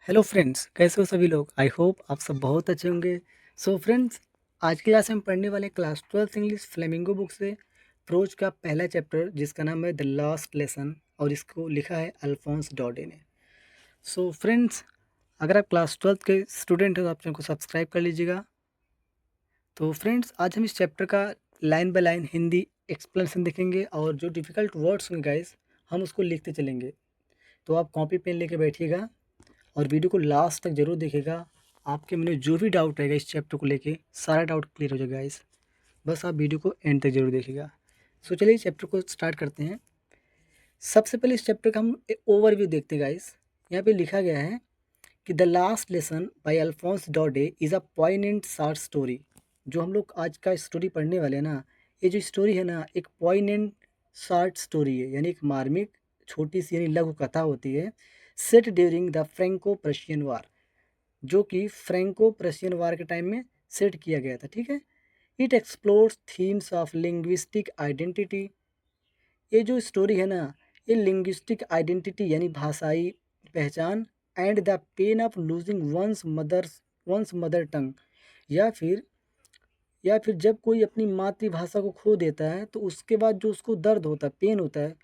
Hello friends, कैसे हो सभी लोग। आई होप आप सब बहुत अच्छे होंगे। सो फ्रेंड्स, आज की क्लास में हम पढ़ने वाले हैं क्लास 12 इंग्लिश फ्लेमिंगो बुक से प्रोज का पहला चैप्टर जिसका नाम है द लास्ट लेसन और इसको लिखा है अल्फोंस डॉडे ने। सो फ्रेंड्स, अगर आप क्लास 12 के स्टूडेंट हो तो आप चैनल को सब्सक्राइब कर लीजिएगा। तो फ्रेंड्स, आज हम इस चैप्टर का line by line Hindi explanation देखेंगे और जो डिफ़िकल्ट वर्ड्स होंगे गाइस हम उसको लिखते चलेंगे। तो आप कॉपी पेन लेके बैठिएगा और वीडियो को लास्ट तक ज़रूर देखिएगा। आपके मन में जो भी डाउट रहेगा इस चैप्टर को लेके सारा डाउट क्लियर हो जाएगा गाइस। बस आप वीडियो को एंड तक जरूर देखिएगा। सो चलिए इस चैप्टर को स्टार्ट करते हैं। सबसे पहले इस चैप्टर का हम ओवरव्यू देखते हैं गाइस। यहाँ पे लिखा गया है कि the last lesson by Alphonse Daudet is a poignant short story. जो हम लोग आज का स्टोरी पढ़ने वाले हैं ना, ये जो स्टोरी है ना एक पॉइनेंट शॉर्ट स्टोरी है, यानी एक मार्मिक छोटी सी यानी लघु कथा होती है। Set during the Franco Prussian war, जो कि फ्रेंको प्रशियन वार के टाइम में सेट किया गया था। ठीक है। It explores themes of linguistic identity. ये जो स्टोरी है ना, ये लिंग्विस्टिक आइडेंटिटी यानी भाषाई पहचान and the pain of losing one's mother tongue, या फिर जब कोई अपनी मातृभाषा को खो देता है तो उसके बाद जो उसको दर्द होता है, पेन होता है,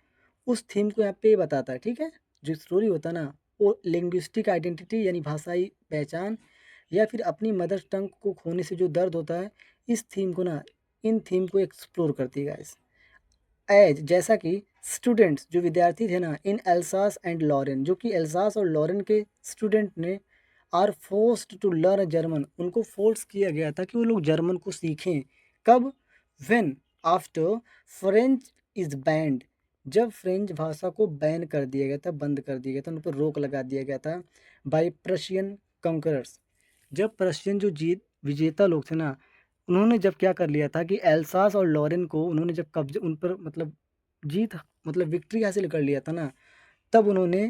उस थीम को यहाँ पे बताता है। ठीक है। जो स्टोरी होता है ना वो लिंग्विस्टिक आइडेंटिटी यानी भाषाई पहचान या फिर अपनी मदर टंग को खोने से जो दर्द होता है, इस थीम को ना इन थीम को एक्सप्लोर करती है गाइस। एज जैसा कि स्टूडेंट्स जो विद्यार्थी थे ना इन एल्सास एंड लॉरेन, जो कि एल्सास और लॉरेन के स्टूडेंट ने are forced to learn German, उनको फोर्स किया गया था कि वो लोग जर्मन को सीखें। कब? When after French is band, जब फ्रेंच भाषा को बैन कर दिया गया था, बंद कर दिया गया था, उन पर रोक लगा दिया गया था बाय प्रशियन कंकरर्स। जब प्रशियन जो जीत विजेता लोग थे ना, उन्होंने जब क्या कर लिया था कि एल्सास और लॉरेन को उन्होंने जब कब्जे उन पर मतलब जीत मतलब विक्ट्री हासिल कर लिया था ना, तब उन्होंने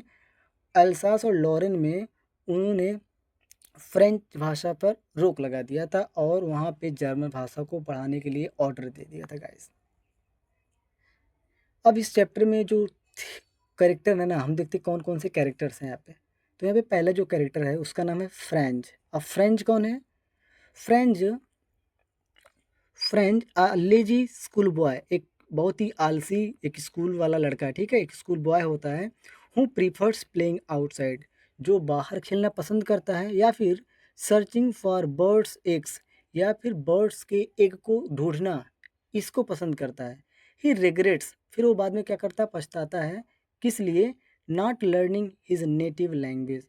एल्सास और लॉरेन में उन्होंने फ्रेंच भाषा पर रोक लगा दिया था और वहाँ पे जर्मन भाषा को पढ़ाने के लिए ऑर्डर दे दिया था गाइस। अब इस चैप्टर में जो कैरेक्टर है ना, हम देखते कौन कौन से कैरेक्टर्स हैं यहाँ पे। तो यहाँ पे पहला जो कैरेक्टर है उसका नाम है फ्रेंच। अब फ्रेंच कौन है? French French lazy school boy, एक बहुत ही आलसी एक स्कूल वाला लड़का है। ठीक है। एक स्कूल बॉय होता है हु प्रीफर्स प्लेइंग आउटसाइड, जो बाहर खेलना पसंद करता है, या फिर सर्चिंग फॉर बर्ड्स एग्स, या फिर बर्ड्स के एग को ढूंढना, इसको पसंद करता है। ही रिग्रेट्स, फिर वो बाद में क्या करता है, पछताता है। किस लिए? Not learning his native language,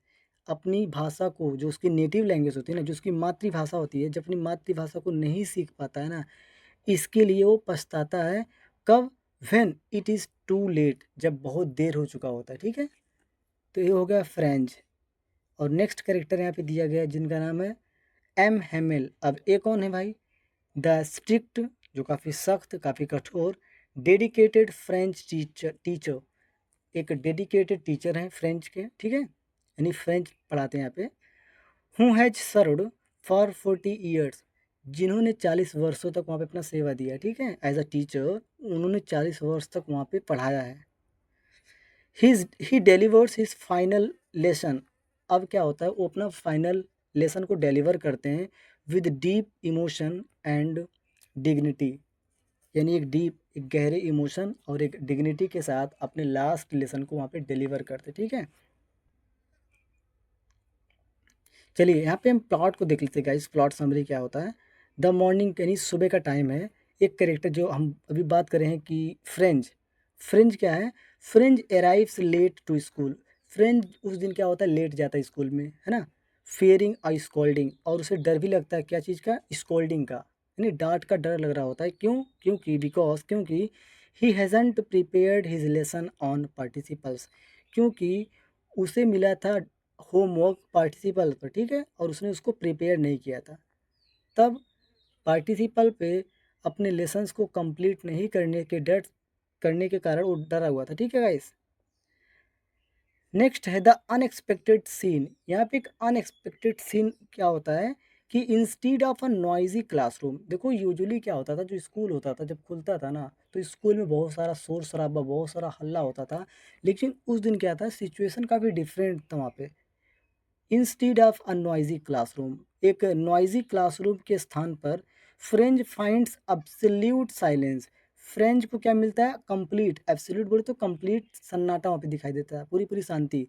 अपनी भाषा को, जो उसकी नेटिव लैंग्वेज होती है ना, जो उसकी मातृभाषा होती है, जब अपनी मातृभाषा को नहीं सीख पाता है ना, इसके लिए वो पछताता है। कब? When it is too late, जब बहुत देर हो चुका होता है। ठीक है। तो ये हो गया फ्रेंच। और नेक्स्ट कैरेक्टर यहाँ पे दिया गया है जिनका नाम है एम हेमेल। अब ये कौन है भाई? द स्ट्रिक्ट, जो काफ़ी सख्त, काफ़ी कठोर, डेडिकेटेड फ्रेंच टीचर, एक डेडिकेटेड टीचर हैं फ्रेंच के। ठीक है। यानी फ्रेंच पढ़ाते हैं यहाँ पे। Who has served for 40 years, जिन्होंने 40 वर्षों तक वहाँ पे अपना सेवा दिया। ठीक है। एज अ टीचर उन्होंने 40 वर्ष तक वहाँ पे पढ़ाया है। ही डिलीवर्स हिज फाइनल लेसन, अब क्या होता है, वो अपना फाइनल लेसन को डिलीवर करते हैं with deep emotion and dignity, यानी एक गहरे इमोशन और एक डिग्निटी के साथ अपने लास्ट लेसन को वहाँ पे डिलीवर करते। ठीक है। चलिए यहाँ पे हम प्लॉट को देख लेते हैं गाइस। प्लॉट समरी क्या होता है? द मॉर्निंग यानी सुबह का टाइम है। एक करेक्टर जो हम अभी बात कर रहे हैं कि फ्रेंच, फ्रेंच क्या है? Franz arrives late to school, Franz उस दिन क्या होता है, लेट जाता है स्कूल में, है ना। फियरिंग अ स्कोल्डिंग, और उसे डर भी लगता है, क्या चीज़ का? स्कोल्डिंग का, यानी डांट का डर लग रहा होता है। क्यों? क्योंकि he hasn't prepared his lesson on participles, क्योंकि उसे मिला था होमवर्क पार्टिसिपल पर। ठीक है। और उसने उसको प्रिपेयर नहीं किया था, तब पार्टिसिपल पे अपने लेसन्स को कंप्लीट नहीं करने के कारण वो डरा हुआ था। ठीक है गाइस। नेक्स्ट है द अनएक्सपेक्टेड सीन। यहाँ पे एक अनएक्सपेक्टेड सीन क्या होता है कि instead of a noisy classroom, देखो यूजुअली क्या होता था, जो स्कूल होता था जब खुलता था ना, तो स्कूल में बहुत सारा शोर शराबा, बहुत सारा हल्ला होता था। लेकिन उस दिन क्या था, सिचुएशन काफ़ी डिफरेंट था वहाँ पे। Instead of a noisy classroom, एक नॉइजी क्लासरूम के स्थान पर French finds absolute silence. French को क्या मिलता है? कंप्लीट। एब्सोल्यूट बोले तो कंप्लीट सन्नाटा वहाँ पे दिखाई देता है, पूरी पूरी शांति।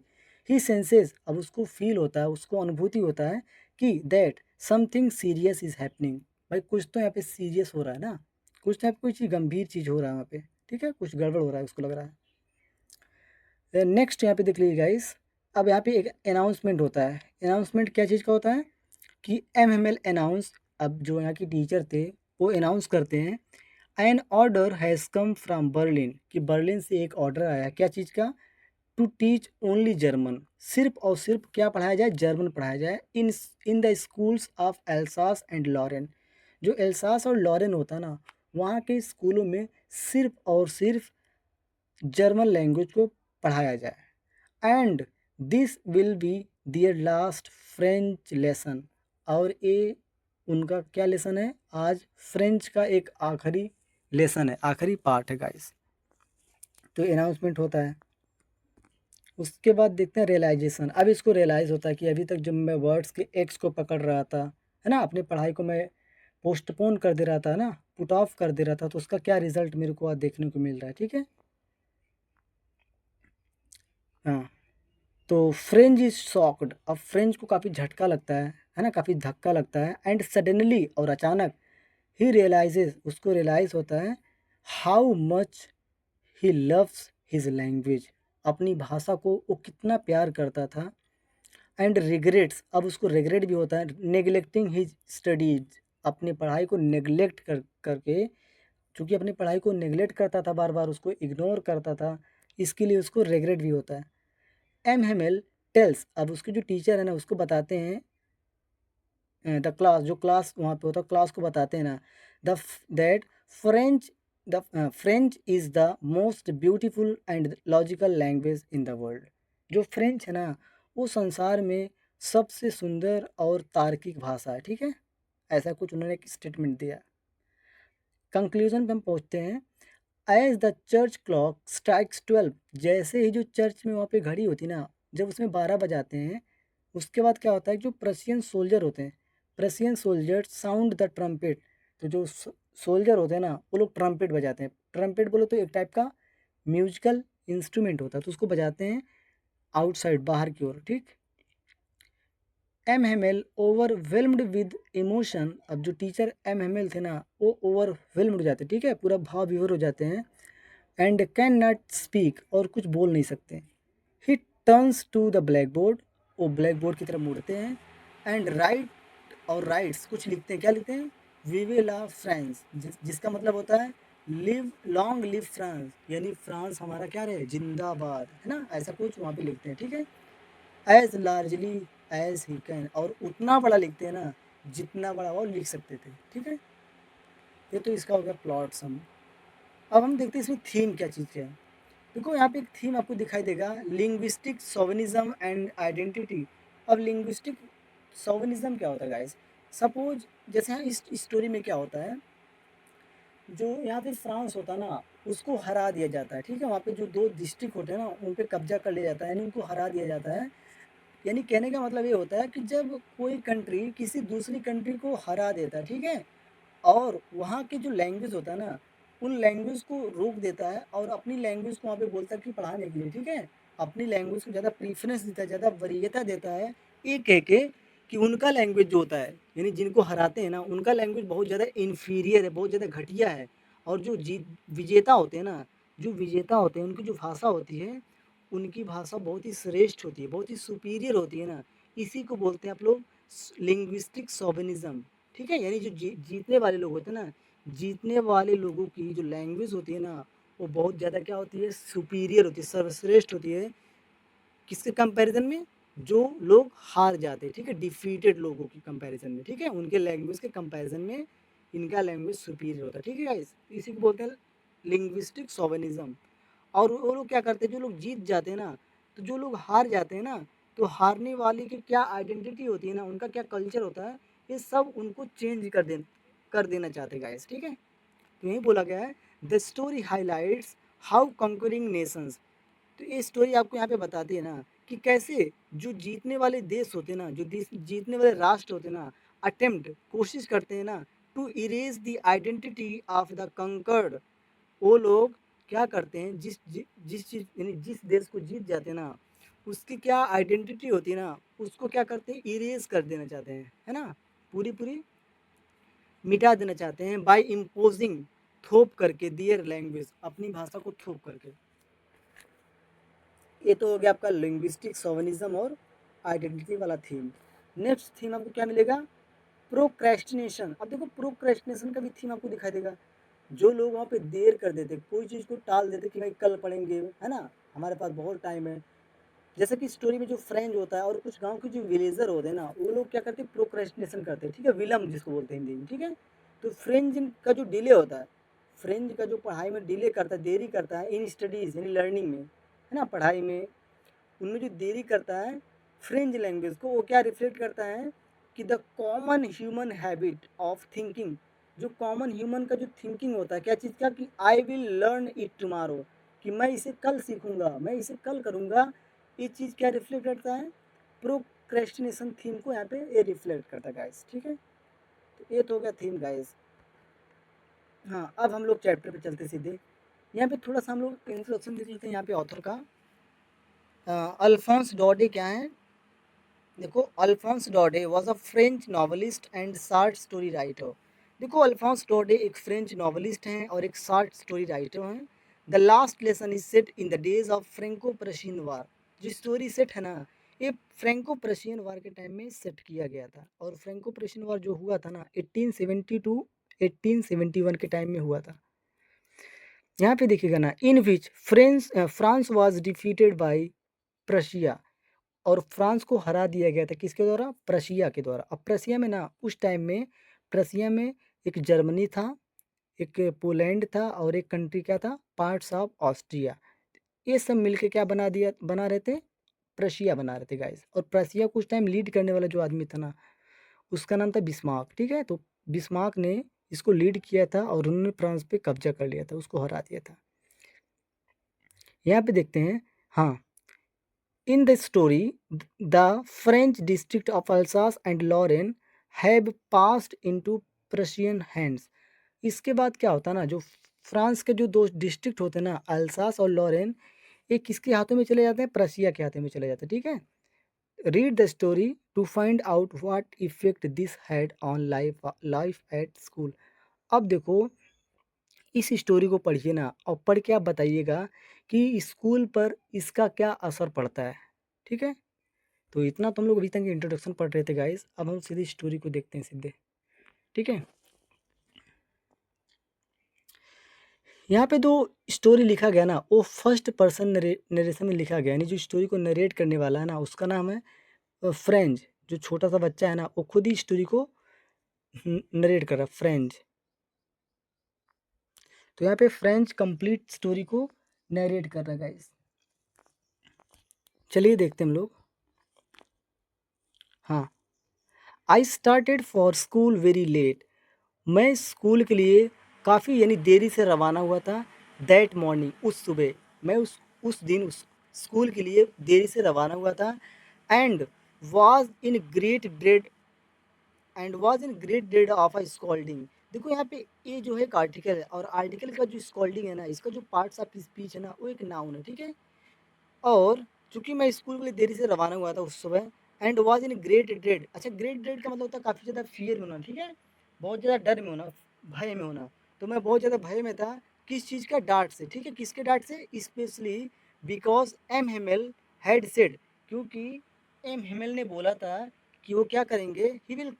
ही सेंसेस, अब उसको फील होता है, उसको अनुभूति होता है कि that something serious is happening. भाई कुछ तो यहाँ पे सीरियस हो रहा है ना, कुछ तो यहाँ पे कोई चीज़ गंभीर चीज़ हो रहा है वहाँ पे, ठीक है, कुछ गड़बड़ हो रहा है उसको लग रहा है। नेक्स्ट यहाँ पे देख लीजिए गाइस, अब यहाँ पे एक अनाउंसमेंट होता है। अनाउंसमेंट क्या चीज़ का होता है कि MML अनाउंस, अब जो यहाँ के टीचर थे वो अनाउंस करते हैं, an order has come from Berlin, कि बर्लिन से एक ऑर्डर आया, क्या चीज़ का? टू टीच ओनली जर्मन, सिर्फ और सिर्फ क्या पढ़ाया जाए? जर्मन पढ़ाया जाए in in the schools of Alsace and Lorraine. जो एल्सास और लॉरेन होता है ना, वहाँ के स्कूलों में सिर्फ और सिर्फ जर्मन लैंग्वेज को पढ़ाया जाए। And this will be their last French lesson, और ये उनका क्या लेसन है? आज फ्रेंच का एक आखिरी लेसन है, आखिरी पार्ट है गाइस। तो अनाउंसमेंट होता है। उसके बाद देखते हैं रियलाइजेशन। अब इसको रियलाइज़ होता है कि अभी तक जब मैं वर्ड्स के एक्स को पकड़ रहा था, है ना, अपनी पढ़ाई को मैं पोस्टपोन कर दे रहा था ना, पुट ऑफ कर दे रहा था, तो उसका क्या रिजल्ट मेरे को आज देखने को मिल रहा है, ठीक है। हाँ, तो फ्रेंच इज शॉक्ड, अब फ्रेंच को काफ़ी झटका लगता है ना, काफ़ी धक्का लगता है। एंड सडनली, और अचानक, ही रियलाइजेज, उसको रियलाइज़ होता है, how much he loves his language, अपनी भाषा को वो कितना प्यार करता था। एंड रिग्रेट्स, अब उसको रिग्रेट भी होता है, नेग्लेक्टिंग हिज स्टडीज, अपनी पढ़ाई को नेग्लेक्ट करके, चूँकि अपनी पढ़ाई को नेग्लेक्ट करता था, बार बार उसको इग्नोर करता था, इसके लिए उसको रिग्रेट भी होता है। MML टेल्स, अब उसके जो टीचर है ना उसको बताते हैं, द क्लास, जो क्लास वहाँ पे होता है क्लास को बताते हैं ना, the that French the French is the most beautiful and logical language in the world. जो फ्रेंच है ना, वो संसार में सबसे सुंदर और तार्किक भाषा है, ठीक है। ऐसा कुछ उन्होंने एक स्टेटमेंट दिया। कंक्लूजन पे हम पहुँचते हैं। As the church clock strikes 12, जैसे ही जो चर्च में वहाँ पे घड़ी होती ना, जब उसमें 12 बजाते हैं, उसके बाद क्या होता है, जो प्रशियन सोल्जर होते हैं, Prussian soldier sound the trumpet, तो जो सोल्जर होते हैं ना वो लोग ट्रम्पेट बजाते हैं। ट्रम्पेट बोलो तो एक टाइप का म्यूजिकल इंस्ट्रूमेंट होता है, तो उसको बजाते हैं आउटसाइड, बाहर की ओर, ठीक। MML ओवरवेल्म्ड विद इमोशन, अब जो टीचर MML थे ना वो ओवरवेल्म्ड हो जाते, ठीक है, पूरा भाव विभोर हो जाते हैं। एंड कैन नॉट स्पीक, और कुछ बोल नहीं सकते। He turns to the black board, वो ब्लैक बोर्ड की तरफ मुड़ते हैं। एंड राइट, और राइट्स, कुछ लिखते हैं, क्या लिखते हैं? विवे ला फ्रांस, जिसका मतलब होता है लिव लॉन्ग लिव फ्रांस, यानी फ्रांस हमारा क्या रहे, जिंदाबाद, है ना, ऐसा कुछ वहाँ पे लिखते हैं, ठीक है। As largely as he can, और उतना बड़ा लिखते हैं ना जितना बड़ा वो लिख सकते थे, ठीक है। ये तो इसका हो गया प्लॉट सम। अब हम देखते हैं इसमें थीम क्या चीज़ है। देखो यहाँ पे एक थीम आपको दिखाई देगा, लिंग्विस्टिक सोविनिज्म एंड आइडेंटिटी। अब लिंग्विस्टिक सोविनिज्म क्या होता है गाइस? सपोज जैसे यहाँ इस स्टोरी में क्या होता है, जो यहाँ पे फ्रांस होता है ना उसको हरा दिया जाता है, ठीक है, वहाँ पे जो दो डिस्ट्रिक्ट होते हैं ना उन पे कब्जा कर लिया जाता है, यानी उनको हरा दिया जाता है। यानी कहने का मतलब ये होता है कि जब कोई कंट्री किसी दूसरी कंट्री को हरा देता है, ठीक है, और वहाँ के जो लैंग्वेज होता है ना उन लैंग्वेज को रोक देता है और अपनी लैंग्वेज को वहाँ पे बोलता है कि पढ़ाने के लिए, ठीक है, अपनी लैंग्वेज को ज़्यादा प्रीफरेंस देता है, ज़्यादा वरीयता देता है, ये कह के कि उनका लैंग्वेज जो होता है, यानी जिनको हराते हैं ना उनका लैंग्वेज बहुत ज़्यादा इन्फीरियर है, बहुत ज़्यादा घटिया है। और जो जीत विजेता होते हैं ना, जो विजेता होते हैं उनकी जो भाषा होती है, उनकी भाषा बहुत ही श्रेष्ठ होती है, बहुत ही सुपीरियर होती है ना, इसी को बोलते हैं आप लोग लिंग्विस्टिक सोविनिज्म, ठीक है। यानी जो जीतने वाले लोग होते हैं ना, जीतने वाले लोगों की जो लैंग्वेज होती है ना वो बहुत ज़्यादा क्या होती है, सुपीरियर होती है, सर्वश्रेष्ठ होती है। किसके कंपैरिजन में? जो लोग हार जाते हैं, ठीक है, डिफीटेड लोगों की कंपैरिजन में, ठीक है, उनके लैंग्वेज के कंपैरिजन में इनका लैंग्वेज सुपीरियर होता है, ठीक है गाइस, इसी को बोलते हैं लिंग्विस्टिक सोविनिज्म। और वो लोग क्या करते हैं, जो लोग जीत जाते हैं ना, तो जो लोग हार जाते हैं ना, तो हारने वाले की क्या आइडेंटिटी होती है ना, उनका क्या कल्चर होता है, ये सब उनको चेंज कर देना चाहते हैं गाइस, ठीक है। तो यही बोला गया है, the story highlights how concurring Nations, तो ये स्टोरी आपको यहाँ पे बताती है ना कि कैसे जो जीतने वाले देश होते हैं ना, जो जीतने वाले राष्ट्र होते हैं ना, अटेम्प्ट कोशिश करते हैं ना to erase the identity of the conquered. वो लोग क्या करते हैं, जिस चीज यानी जिस देश को जीत जाते हैं ना, उसकी क्या आइडेंटिटी होती है ना, उसको क्या करते हैं, इरेज कर देना चाहते हैं, है ना, पूरी पूरी मिटा देना चाहते हैं, बाय इम्पोजिंग, थोप करके, दियर लैंग्वेज, अपनी भाषा को थोप करके। ये तो हो गया आपका लिंग्विस्टिक सोवनिज्म और आइडेंटिटी वाला थीम। नेक्स्ट थीम आपको क्या मिलेगा, प्रोक्रेस्टिनेशन। अब देखो प्रोक्रेस्टिनेशन का भी थीम आपको दिखाई देगा। जो लोग वहाँ पे देर कर देते, कोई चीज़ को टाल देते कि भाई कल पढ़ेंगे, है ना, हमारे पास बहुत टाइम है। जैसे कि स्टोरी में जो फ्रेंच होता है और कुछ गांव के जो विलेजर होते हैं ना, वो लोग क्या करते हैं, प्रोक्रेस्टिनेशन करते हैं, ठीक है, विलम्ब जिसको बोलते हैं हिंदी में, ठीक है। तो फ्रेंच का जो डिले होता है, फ्रेंच का जो पढ़ाई में डिले करता है, देरी करता है इन स्टडीज़ यानी लर्निंग में, है ना, पढ़ाई में, उनमें जो देरी करता है फ्रेंच लैंग्वेज को, वो क्या रिफ्लेक्ट करता है कि the common human habit of thinking, जो कॉमन ह्यूमन का जो थिंकिंग होता है, क्या चीज़ का, कि I will learn it tomorrow, कि मैं इसे कल सीखूंगा, मैं इसे कल करूंगा। ये चीज़ क्या रिफ्लेक्ट करता है, प्रोक्रेस्टिनेशन थीम को यहाँ पे ये रिफ्लेक्ट करता है गाइस, ठीक है। तो ये तो हो गया थीम गाइस। हाँ, अब हम लोग चैप्टर पे चलते सीधे। यहाँ पे थोड़ा सा हम लोग इंट्रोडक्शन देख लेते हैं यहाँ पे ऑथर का। अल्फोंस डॉडे क्या है, देखो, Alphonse Daudet was a French novelist and short story writer. देखो, अल्फोंस डॉडे एक फ्रेंच नॉवलिस्ट हैं और एक शॉर्ट स्टोरी राइटर हैं। The last lesson is set in the days of Franco Prussian war. जो स्टोरी सेट है ना, ये फ्रेंको प्रशियन वार के टाइम में सेट किया गया था। और फ्रेंको प्रशियन वार जो हुआ था ना 1872 1871 के टाइम में हुआ था। यहाँ पे देखिएगा ना, in which France was defeated by Prussia, और फ्रांस को हरा दिया गया था किसके द्वारा, प्रशिया के द्वारा। अब प्रशिया में ना उस टाइम में, प्रशिया में एक जर्मनी था, एक पोलैंड था और एक कंट्री क्या था, पार्ट्स ऑफ ऑस्ट्रिया। ये सब मिलके क्या बना रहे थे, प्रशिया बना रहे थे गाइस। और प्रशिया को उस टाइम लीड करने वाला जो आदमी था ना, उसका नाम था बिस्मार्क, ठीक है। तो बिस्मार्क ने इसको लीड किया था और उन्होंने फ्रांस पे कब्जा कर लिया था, उसको हरा दिया था। यहाँ पे देखते हैं, हाँ, in the story, the French district of Alsace and Lorraine have passed into Prussian hands। इसके बाद क्या होता है ना, जो फ्रांस के जो दो डिस्ट्रिक्ट होते हैं ना, अल्सास और लॉरेन, ये किसके हाथों में चले जाते हैं, प्रशिया के हाथों में चले जाते हैं, ठीक है। Read the story to find out what effect this had on life at school. अब देखो, इस स्टोरी को पढ़िए ना, और पढ़ के आप बताइएगा कि स्कूल पर इसका क्या असर पड़ता है, ठीक है। तो इतना तो हम लोग अभी तक इंट्रोडक्शन पढ़ रहे थे गाइस। अब हम सीधे स्टोरी को देखते हैं सीधे, ठीक है। यहाँ पे जो स्टोरी लिखा गया ना, वो फर्स्ट पर्सन नरेशन में लिखा गया, यानी जो स्टोरी को नरेट करने वाला है ना, उसका नाम है फ्रेंच। जो छोटा सा बच्चा है ना, वो खुद ही स्टोरी को नरेट कर रहा है, फ्रेंच। तो यहाँ पे फ्रेंच कंप्लीट स्टोरी को नरेट कर रहा है गाइस। चलिए देखते हैं हम लोग। हाँ, I started for school very late. मैं स्कूल के लिए काफ़ी यानी देरी से रवाना हुआ था। दैट मॉर्निंग, उस सुबह, मैं उस दिन उस स्कूल के लिए देरी से रवाना हुआ था। And was in great dread of a scolding. देखो यहाँ पे ये जो है एक आर्टिकल है, और आर्टिकल का जो स्कॉल्डिंग है ना, इसका जो पार्ट्स ऑफ स्पीच है ना, वो एक नाउन है, ठीक है। और चूंकि मैं स्कूल के लिए देरी से रवाना हुआ था उस सुबह, and was in great dread. अच्छा, ग्रेट ड्रेड का मतलब होता है काफ़ी ज़्यादा फियर में होना, ठीक है, बहुत ज़्यादा डर में होना, भय में होना। तो मैं बहुत ज़्यादा भय में था, किस चीज़ का, डांट से, ठीक है, किसके डांट से, specially because M Hamel had said, क्योंकि एम हेमल ने बोला था कि वो क्या करेंगे, he would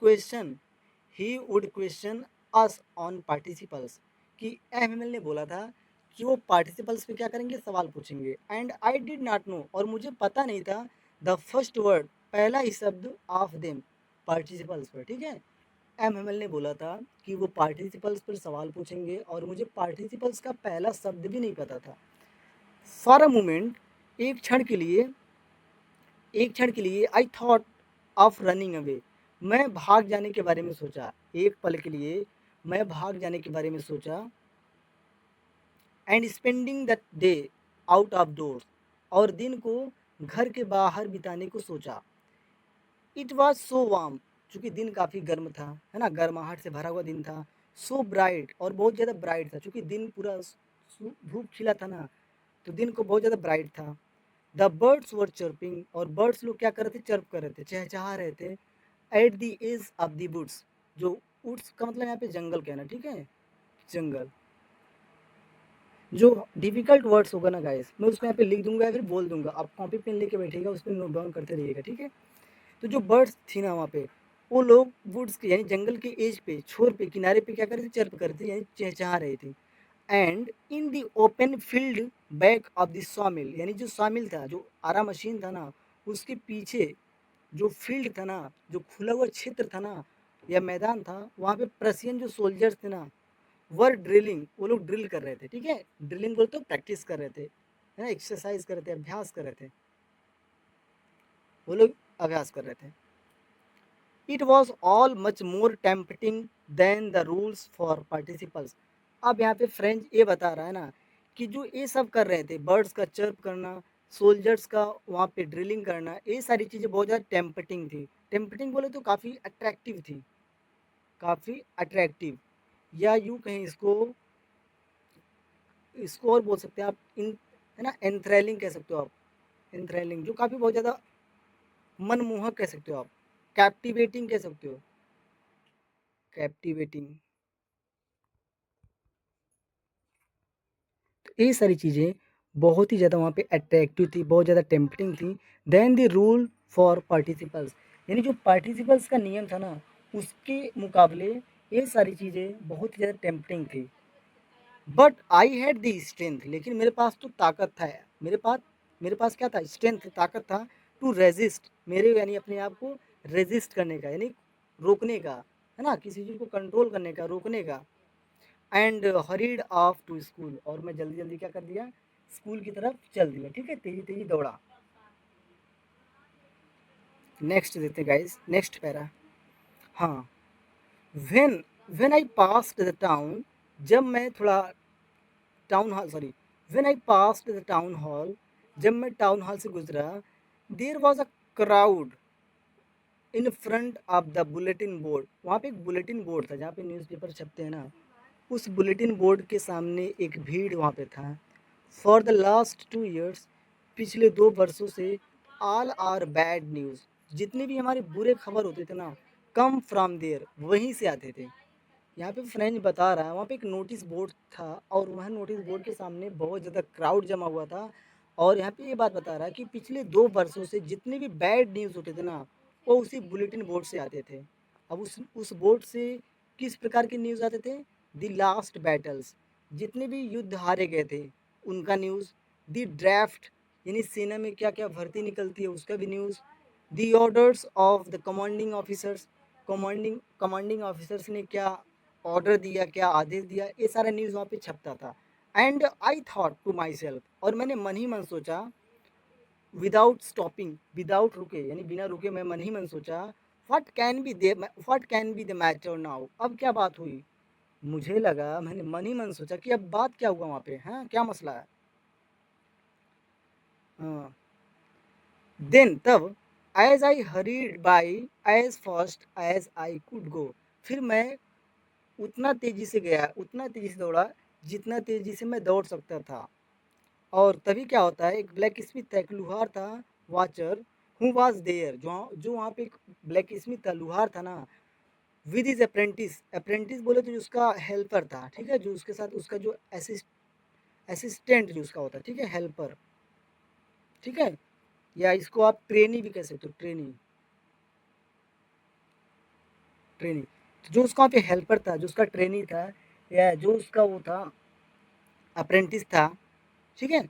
question us on participles, कि एम हेमल ने बोला था कि वो पार्टिसिपल्स पे क्या करेंगे, सवाल पूछेंगे। And I did not know, और मुझे पता नहीं था, द फर्स्ट वर्ड, पहला ही शब्द ऑफ देम, पार्टिसिपल्स पर, ठीक है। एम एम एल ने बोला था कि वो पार्टिसिपल्स पर सवाल पूछेंगे, और मुझे पार्टिसिपल्स का पहला शब्द भी नहीं पता था। फॉर अ मोमेंट, एक क्षण के लिए, I thought of running away, मैं भाग जाने के बारे में सोचा, एक पल के लिए मैं भाग जाने के बारे में सोचा। And spending the day out of doors, और दिन को घर के बाहर बिताने को सोचा। इट वॉज सो वार्म, चूंकि दिन काफ़ी गर्म था, है ना, गर्माहट से भरा हुआ दिन था। सो ब्राइट, और बहुत ज़्यादा ब्राइट था, चूंकि दिन पूरा धूप खिला था ना, तो दिन को बहुत ज़्यादा ब्राइट था। द बर्ड्स वर चर्पिंग, और बर्ड्स लोग क्या कर रहे थे, चर्प कर रहे थे, चहचहा रहे थे। At the edge of the woods, जो वुड्स का मतलब यहाँ पे जंगल कहना, ठीक है, जंगल। जो डिफिकल्ट वर्ड्स होगा ना गाइस, मैं उसको यहाँ पे लिख दूंगा या फिर बोल दूंगा, आप कॉपी पेन लेके बैठिएगा, उस पर नोट डाउन करते रहिएगा, ठीक है। तो जो बर्ड्स थी ना वहाँ पे, वो लोग वुड्स के यानी जंगल के एज पे, छोर पे, किनारे पे क्या कर रहे थे, चर्प कर रहे थे, यानी चहचहा रहे थे। And in the open field back of the सॉमिल, यानी जो सॉमिल था, जो आरा मशीन था ना, उसके पीछे जो फील्ड था ना, जो खुला हुआ क्षेत्र था ना, या मैदान था, वहाँ पे प्रशियन जो सोल्जर्स थे ना, वर ड्रिलिंग, वो लोग ड्रिल कर रहे थे, ठीक है। ड्रिलिंग बोलते तो प्रैक्टिस कर रहे थे, है ना, एक्सरसाइज कर रहे थे, अभ्यास कर रहे थे, वो लोग अभ्यास कर रहे थे। It was all much more tempting than the rules for participles. अब यहाँ पे फ्रेंच ये बता रहा है ना कि जो ये सब कर रहे थे, बर्ड्स का चर्प करना, सोल्जर्स का वहाँ पे ड्रिलिंग करना, ये सारी चीज़ें बहुत ज़्यादा टेम्पटिंग थी। टेम्पटिंग बोले तो काफ़ी अट्रैक्टिव थी, काफ़ी अट्रैक्टिव, या यूँ कहें इसको, इसको और बोल सकते हैं आप, इन, है ना, एंथ्रेलिंग कह सकते हो आप, एंथ्रेलिंग, जो काफ़ी बहुत ज़्यादा मनमोहक कह सकते हो आप, कैप्टिवेटिंग कह सकते हो, कैप्टिवेटिंग। ये सारी चीज़ें बहुत ही ज़्यादा वहाँ पे अट्रैक्टिव थी, बहुत ज़्यादा टेम्पटिंग थी। Than the rule for participles, यानी जो पार्टिसिपल्स का नियम था ना, उसके मुकाबले ये सारी चीज़ें बहुत ही ज़्यादा टेम्पटिंग थी। But I had the strength, लेकिन मेरे पास तो ताकत था, मेरे पास क्या था, स्ट्रेंथ, ताकत था, टू रेजिस्ट, मेरे यानी अपने आप को रेजिस्ट करने का, यानी रोकने का, है ना, किसी चीज़ को कंट्रोल करने का, रोकने का। And hurried off to school, और मैं जल्दी जल्दी क्या कर दिया, स्कूल की तरफ चल दिया, ठीक है, तेजी तेजी दौड़ा। नेक्स्ट देते गाइस, नेक्स्ट पैरा। हाँ, when when I passed the town, जब मैं थोड़ा town hall, sorry, when I passed the town hall, जब मैं टाउन हॉल से गुजरा, there was a crowd in front of the bulletin board, वहाँ पे एक बुलेटिन बोर्ड था जहाँ पे न्यूज़पेपर छपते हैं ना, उस बुलेटिन बोर्ड के सामने एक भीड़ वहाँ पे था। फॉर द लास्ट 2 ईयर्स, पिछले 2 वर्षों से, ऑल आर बैड न्यूज़, जितने भी हमारे बुरे खबर होते थे ना, कम फ्रॉम देयर, वहीं से आते थे। यहाँ पे फ्रेंच बता रहा है, वहाँ पे एक नोटिस बोर्ड था, और वह नोटिस बोर्ड के सामने बहुत ज़्यादा क्राउड जमा हुआ था, और यहाँ पे ये बात बता रहा है कि पिछले 2 वर्षों से जितने भी बैड न्यूज़ होते थे ना, वो उसी बुलेटिन बोर्ड से आते थे। अब उस बोर्ड से किस प्रकार के न्यूज़ आते थे, द लास्ट बैटल्स, जितने भी युद्ध हारे गए थे उनका न्यूज़, द ड्राफ्ट, यानी सेना में क्या क्या भर्ती निकलती है उसका भी news, the orders of the commanding officers, commanding officers ने क्या ऑर्डर दिया, क्या आदेश दिया, ये सारा न्यूज़ वहाँ पे छपता था। And I thought to myself, और मैंने मन ही मन सोचा, विदाउट स्टॉपिंग, विदाउट रुके, यानी बिना रुके मैं मन ही मन सोचा, what can be the matter now, अब क्या बात हुई, मुझे लगा, मैंने मन ही मन सोचा कि अब बात क्या हुआ वहाँ पे, हाँ क्या मसला है। हाँ, देन तब, as I hurried by, as fast as I could go, फिर मैं उतना तेजी से गया, उतना तेजी से दौड़ा, जितना तेजी से मैं दौड़ सकता था। और तभी क्या होता है, एक ब्लैक स्मिथ था, एक लुहार था, वाचर, हु वाज देयर, जो जो वहाँ पे एक ब्लैक स्मिथ था, लुहार था ना, विद इज अप्रेंटिस, अप्रेंटिस बोले तो जो उसका हेल्पर था, ठीक है, जो उसके साथ उसका जो असिस्टेंट जो उसका होता है, ठीक है, हेल्पर, ठीक है, या इसको आप ट्रेनी भी कह सकते हो, ट्रेनी, ट्रेनी, तो जो उसका वहाँ पे हेल्पर था, जो उसका ट्रेनी था, या जो उसका वो था, अप्रेंटिस था, ठीक है,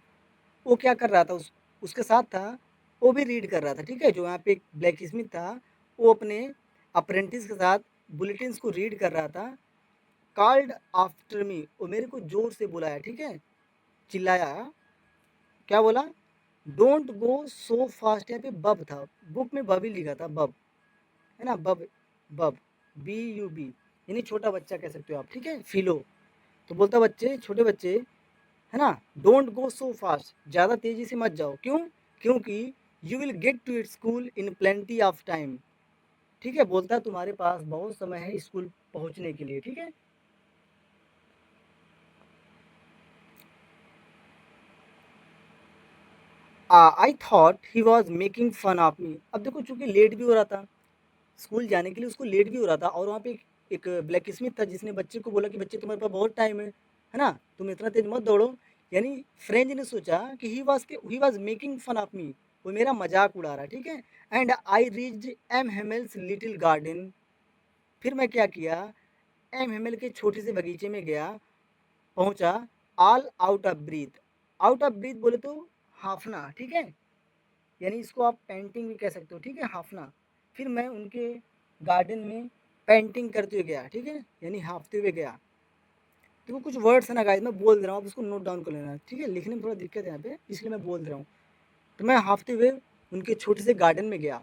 वो क्या कर रहा था, उसके साथ था, वो भी रीड कर रहा था, ठीक है, जो यहाँ पे एक ब्लैक स्मिथ था, वो अपने अप्रेंटिस के साथ बुलेटिन्स को रीड कर रहा था। कॉल्ड आफ्टर मी, वो मेरे को जोर से बुलाया, ठीक है, चिल्लाया, क्या बोला, डोंट गो सो फास्ट, यहाँ पे बब था, बुक में बब ही लिखा था, बब, है ना, बब, बब, BUB, यानी छोटा बच्चा कह सकते हो आप, ठीक है, फिलो, तो बोलता बच्चे, छोटे बच्चे, है ना, डोंट गो सो फास्ट, ज़्यादा तेज़ी से मत जाओ, क्यों, क्योंकि you will get to it school in plenty of time. ठीक है, बोलता है तुम्हारे पास बहुत समय है स्कूल पहुंचने के लिए। ठीक है, I thought he was making fun of me. अब देखो चूंकि लेट भी हो रहा था स्कूल जाने के लिए, उसको लेट भी हो रहा था, और वहाँ पे एक ब्लैक स्मिथ था जिसने बच्चे को बोला कि बच्चे तुम्हारे पास बहुत टाइम है ना, तुम इतना तेज मत दौड़ो। यानी फ्रेंच ने सोचा कि he was making fun of me, वो मेरा मजाक उड़ा रहा है। ठीक है, and I reached M Hamel's little garden. फिर मैं क्या किया, एम हेमल के छोटे से बगीचे में गया, पहुंचा, all out of breath. Out of breath बोले तो हाफना। ठीक है, यानी इसको आप पेंटिंग भी कह सकते हो। ठीक है, हाफना। फिर मैं उनके गार्डन में पेंटिंग करते हुए गया। ठीक है, यानी हाफते हुए गया। तो वो कुछ वर्ड्स है ना गाइस, मैं बोल दे रहा हूँ, आप उसको नोट डाउन कर लेना। ठीक है, लिखने में थोड़ा दिक्कत है यहाँ पे, इसलिए मैं बोल दे रहा हूँ। तो मैं हाफते हुए उनके छोटे से गार्डन में गया।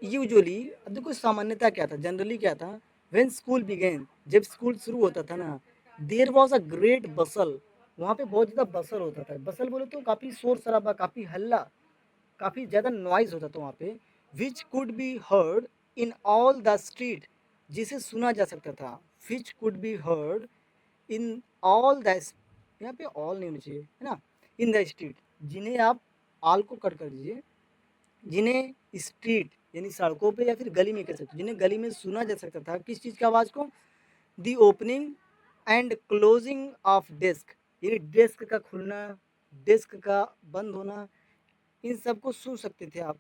यूजुअली, अब देखो सामान्यता क्या था, जनरली क्या था, व्हेन स्कूल बिगेन, जब स्कूल शुरू होता था ना, देयर वाज अ ग्रेट बसल। वहाँ पे बहुत ज़्यादा बसल होता था। बसल बोले तो काफ़ी शोर शराबा, काफ़ी हल्ला, काफ़ी ज़्यादा नॉइज़ होता था वहाँ पे, which could be heard in all the street, जिसे सुना जा सकता था। Which could be heard in all the, यहाँ पे ऑल नहीं होना चाहिए है ना, इन द स्ट्रीट, जिन्हें आप ऑल को कट कर दीजिए, जिन्हें स्ट्रीट यानी सड़कों पे या फिर गली में कह सकते हो, जिन्हें गली में सुना जा सकता था किस चीज़ की आवाज़ को, the opening and closing of desk, यानी डेस्क का खुलना, डेस्क का बंद होना, इन सबको सुन सकते थे आप।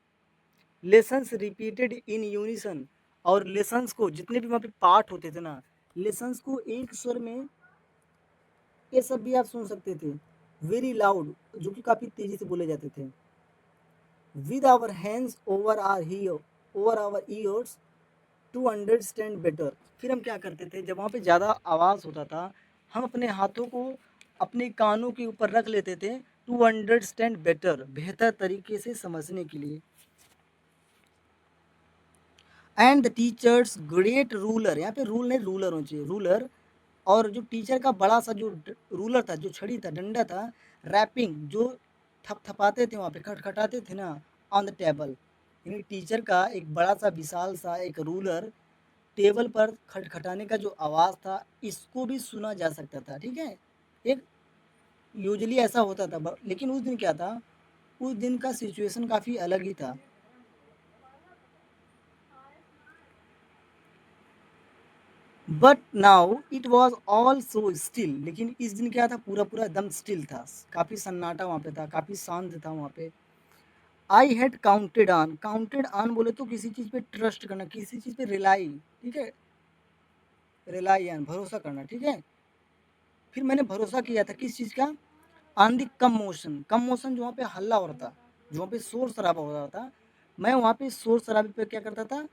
लेसन्स रिपीटेड इन यूनिसन, और लेसन्स को, जितने भी वहाँ पे पाठ होते थे ना, लेसन्स को एक स्वर में, ये सब भी आप सुन सकते थे। वेरी लाउड, जो कि काफ़ी तेज़ी से बोले जाते थे। With our hands over our ears to understand better. फिर हम क्या करते थे, जब वहाँ पे ज़्यादा आवाज़ होता था, हम अपने हाथों को अपने कानों के ऊपर रख लेते थे, टू अंडरस्टैंड बेटर, बेहतर तरीके से समझने के लिए। And the teachers great ruler, यहाँ पे रूल नहीं रूलर होना चाहिए, रूलर। और जो टीचर का बड़ा सा जो रूलर था, जो छड़ी था, डंडा था, रैपिंग, जो थपथपाते थे वहाँ पे, खटखटाते थे ना, ऑन द टेबल, यानी टीचर का एक बड़ा सा विशाल सा एक रूलर टेबल पर खटखटाने का जो आवाज़ था, इसको भी सुना जा सकता था। ठीक है, एक यूजुअली ऐसा होता था, लेकिन उस दिन क्या था, उस दिन का सिचुएशन काफ़ी अलग ही था। But now it was all so still, लेकिन इस दिन क्या था, पूरा पूरा एकदम स्टिल था, काफ़ी सन्नाटा वहाँ पे था, काफ़ी शांत था वहाँ पे। आई हैड काउंटेड ऑन बोले तो किसी चीज़ पे ट्रस्ट करना, किसी चीज़ पे रिलाई। ठीक है, रिलाई ऑन, भरोसा करना। ठीक है, फिर मैंने भरोसा किया था किस चीज़ का, ऑन दी कम मोशन, जो वहाँ पे हल्ला हो रहा था, जो वहाँ पे शोर शराबा हो रहा था, मैं वहाँ पे शोर शराबे पे क्या करता था,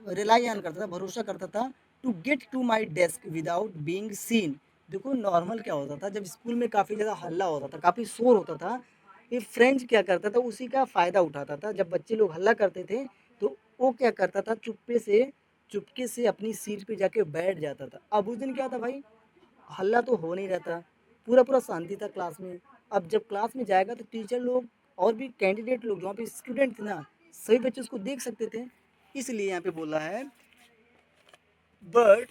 रिलाई ऑन करता था, भरोसा करता था, to get to my desk without being seen. देखो नॉर्मल क्या होता था, जब स्कूल में काफ़ी ज़्यादा हल्ला होता था, काफ़ी शोर होता था, ये फ्रेंच क्या करता था, उसी का फ़ायदा उठाता था। जब बच्चे लोग हल्ला करते थे तो वो क्या करता था, चुपके से अपनी सीट पे जाके बैठ जाता था। अब उस दिन क्या था भाई, हल्ला तो हो नहीं रहा था, पूरा पूरा शांति था क्लास में। अब जब क्लास में जाएगा तो टीचर लोग और भी कैंडिडेट लोग, जो वहाँ पे स्टूडेंट थे ना, सभी बच्चे उसको देख सकते थे, इसलिए यहाँ पे बोला है। बट,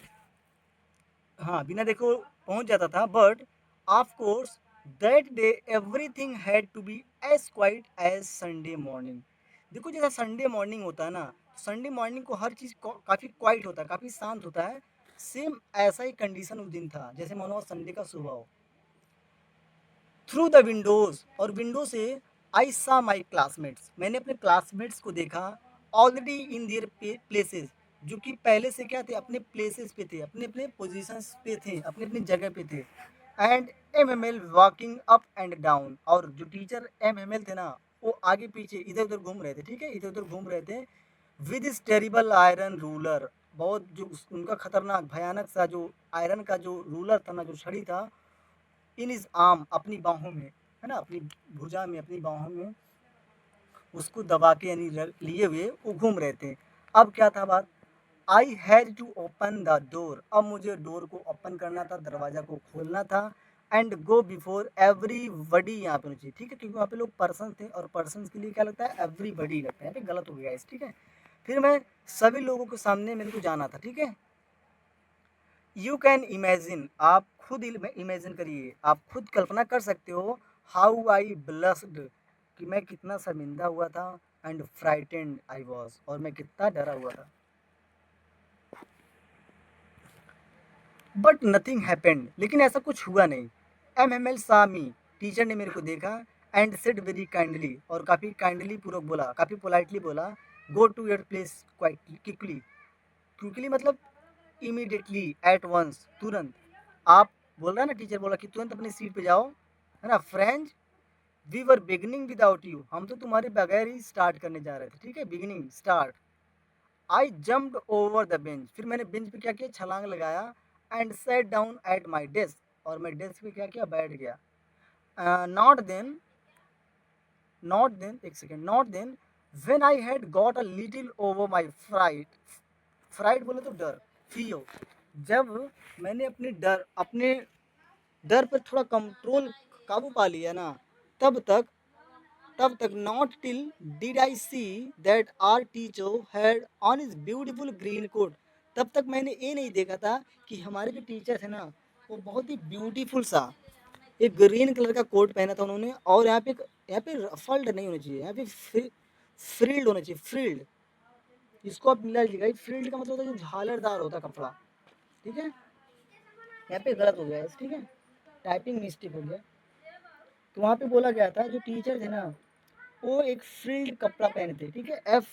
हाँ, बिना देखो पहुंच जाता था, but of course that day everything had to be as quiet as Sunday morning. देखो जैसा संडे मॉर्निंग होता है ना, संडे मॉर्निंग को हर चीज़ काफ़ी क्वाइट होता है, काफ़ी शांत होता है। सेम ऐसा ही कंडीशन उस दिन था, जैसे मानो संडे का सुबह हो। थ्रू द विंडोज, और विंडो से आई सा माई क्लासमेट्स, मैंने अपने क्लासमेट्स को देखा, ऑलरेडी इन देयर प्लेसेस, जो कि पहले से क्या थे, अपने प्लेसेस पे थे, अपने अपने पोजीशंस पे थे, अपने अपने जगह पे थे। And M Hamel walking up and down, और जो टीचर एम एम एल थे ना, वो आगे पीछे इधर उधर घूम रहे थे। ठीक है, इधर उधर घूम रहे थे, विद इस टेरिबल आयरन रूलर, बहुत जो उनका खतरनाक भयानक सा जो आयरन का जो रूलर था ना, जो छड़ी था, इन इज आर्म, अपनी बाहों में, है ना, अपनी भुजा में, अपनी बाहों में उसको दबा के यानी लिए हुए वो घूम रहे थे। अब क्या था बात, I had to open the door, अब मुझे डोर को ओपन करना था, दरवाज़ा को खोलना था। एंड गो बिफोर एवरीबडी यहाँ पे होना चाहिए, ठीक है, क्योंकि वहाँ पे लोग पर्सन थे और पर्सन के लिए क्या लगता है, एवरीबडी लगता है, यहाँ पे गलत हो गया इस, ठीक है। फिर मैं सभी लोगों के सामने मेरे को जाना था, ठीक है। यू कैन इमेजिन, आप खुद इमेजिन करिए, आप खुद कल्पना कर सकते हो, हाउ आई ब्लस्ड, कि मैं कितना शर्मिंदा हुआ था, एंड फ्राइटेंड आई वॉज, और मैं कितना डरा हुआ था। बट नथिंग हैपेंड, लेकिन ऐसा कुछ हुआ नहीं। MML saw me, टीचर ने मेरे को देखा, एंड सेड वेरी काइंडली, और काफ़ी काइंडली पूर्वक बोला, काफ़ी पोलाइटली बोला, go to your place quite quickly, quickly मतलब इमीडिएटली, एट वंस, तुरंत। आप बोल रहा है ना, टीचर बोला कि तुरंत अपनी सीट पे जाओ, है ना। French, we were beginning without you, हम तो तुम्हारे बगैर ही स्टार्ट करने जा रहे थे, ठीक है, beginning start. I jumped over the bench, फिर मैंने बेंच पे क्या किया, छलांग लगाया, and sat down at my desk, और मैं डेस्क पे क्या किया, बैठ गया। नॉट देन एक second, not then when I had got a little over my fright, fright बोले तो डर, फियो, जब मैंने अपने डर पर थोड़ा कंट्रोल, काबू पा लिया ना, तब तक not till did I see that our teacher had on his beautiful green coat, तब तक मैंने ये नहीं देखा था कि हमारे जो टीचर थे ना, वो बहुत ही ब्यूटीफुल सा एक ग्रीन कलर का कोट पहना था उन्होंने, और यहाँ पे रफल्ड नहीं होना चाहिए, यहाँ पे फ्रिल्ड होना चाहिए, फ्रिल्ड, इसको आप मिला लीजिएगा, फ्रिल्ड का मतलब होता है जो झालरदार होता है कपड़ा, ठीक है। यहाँ पे गलत हो गया है, ठीक है, टाइपिंग मिस्टेक हो गया। तो वहाँ पे बोला गया था जो टीचर थे ना, वो एक फ्रिल्ड कपड़ा पहने थे, ठीक है, एफ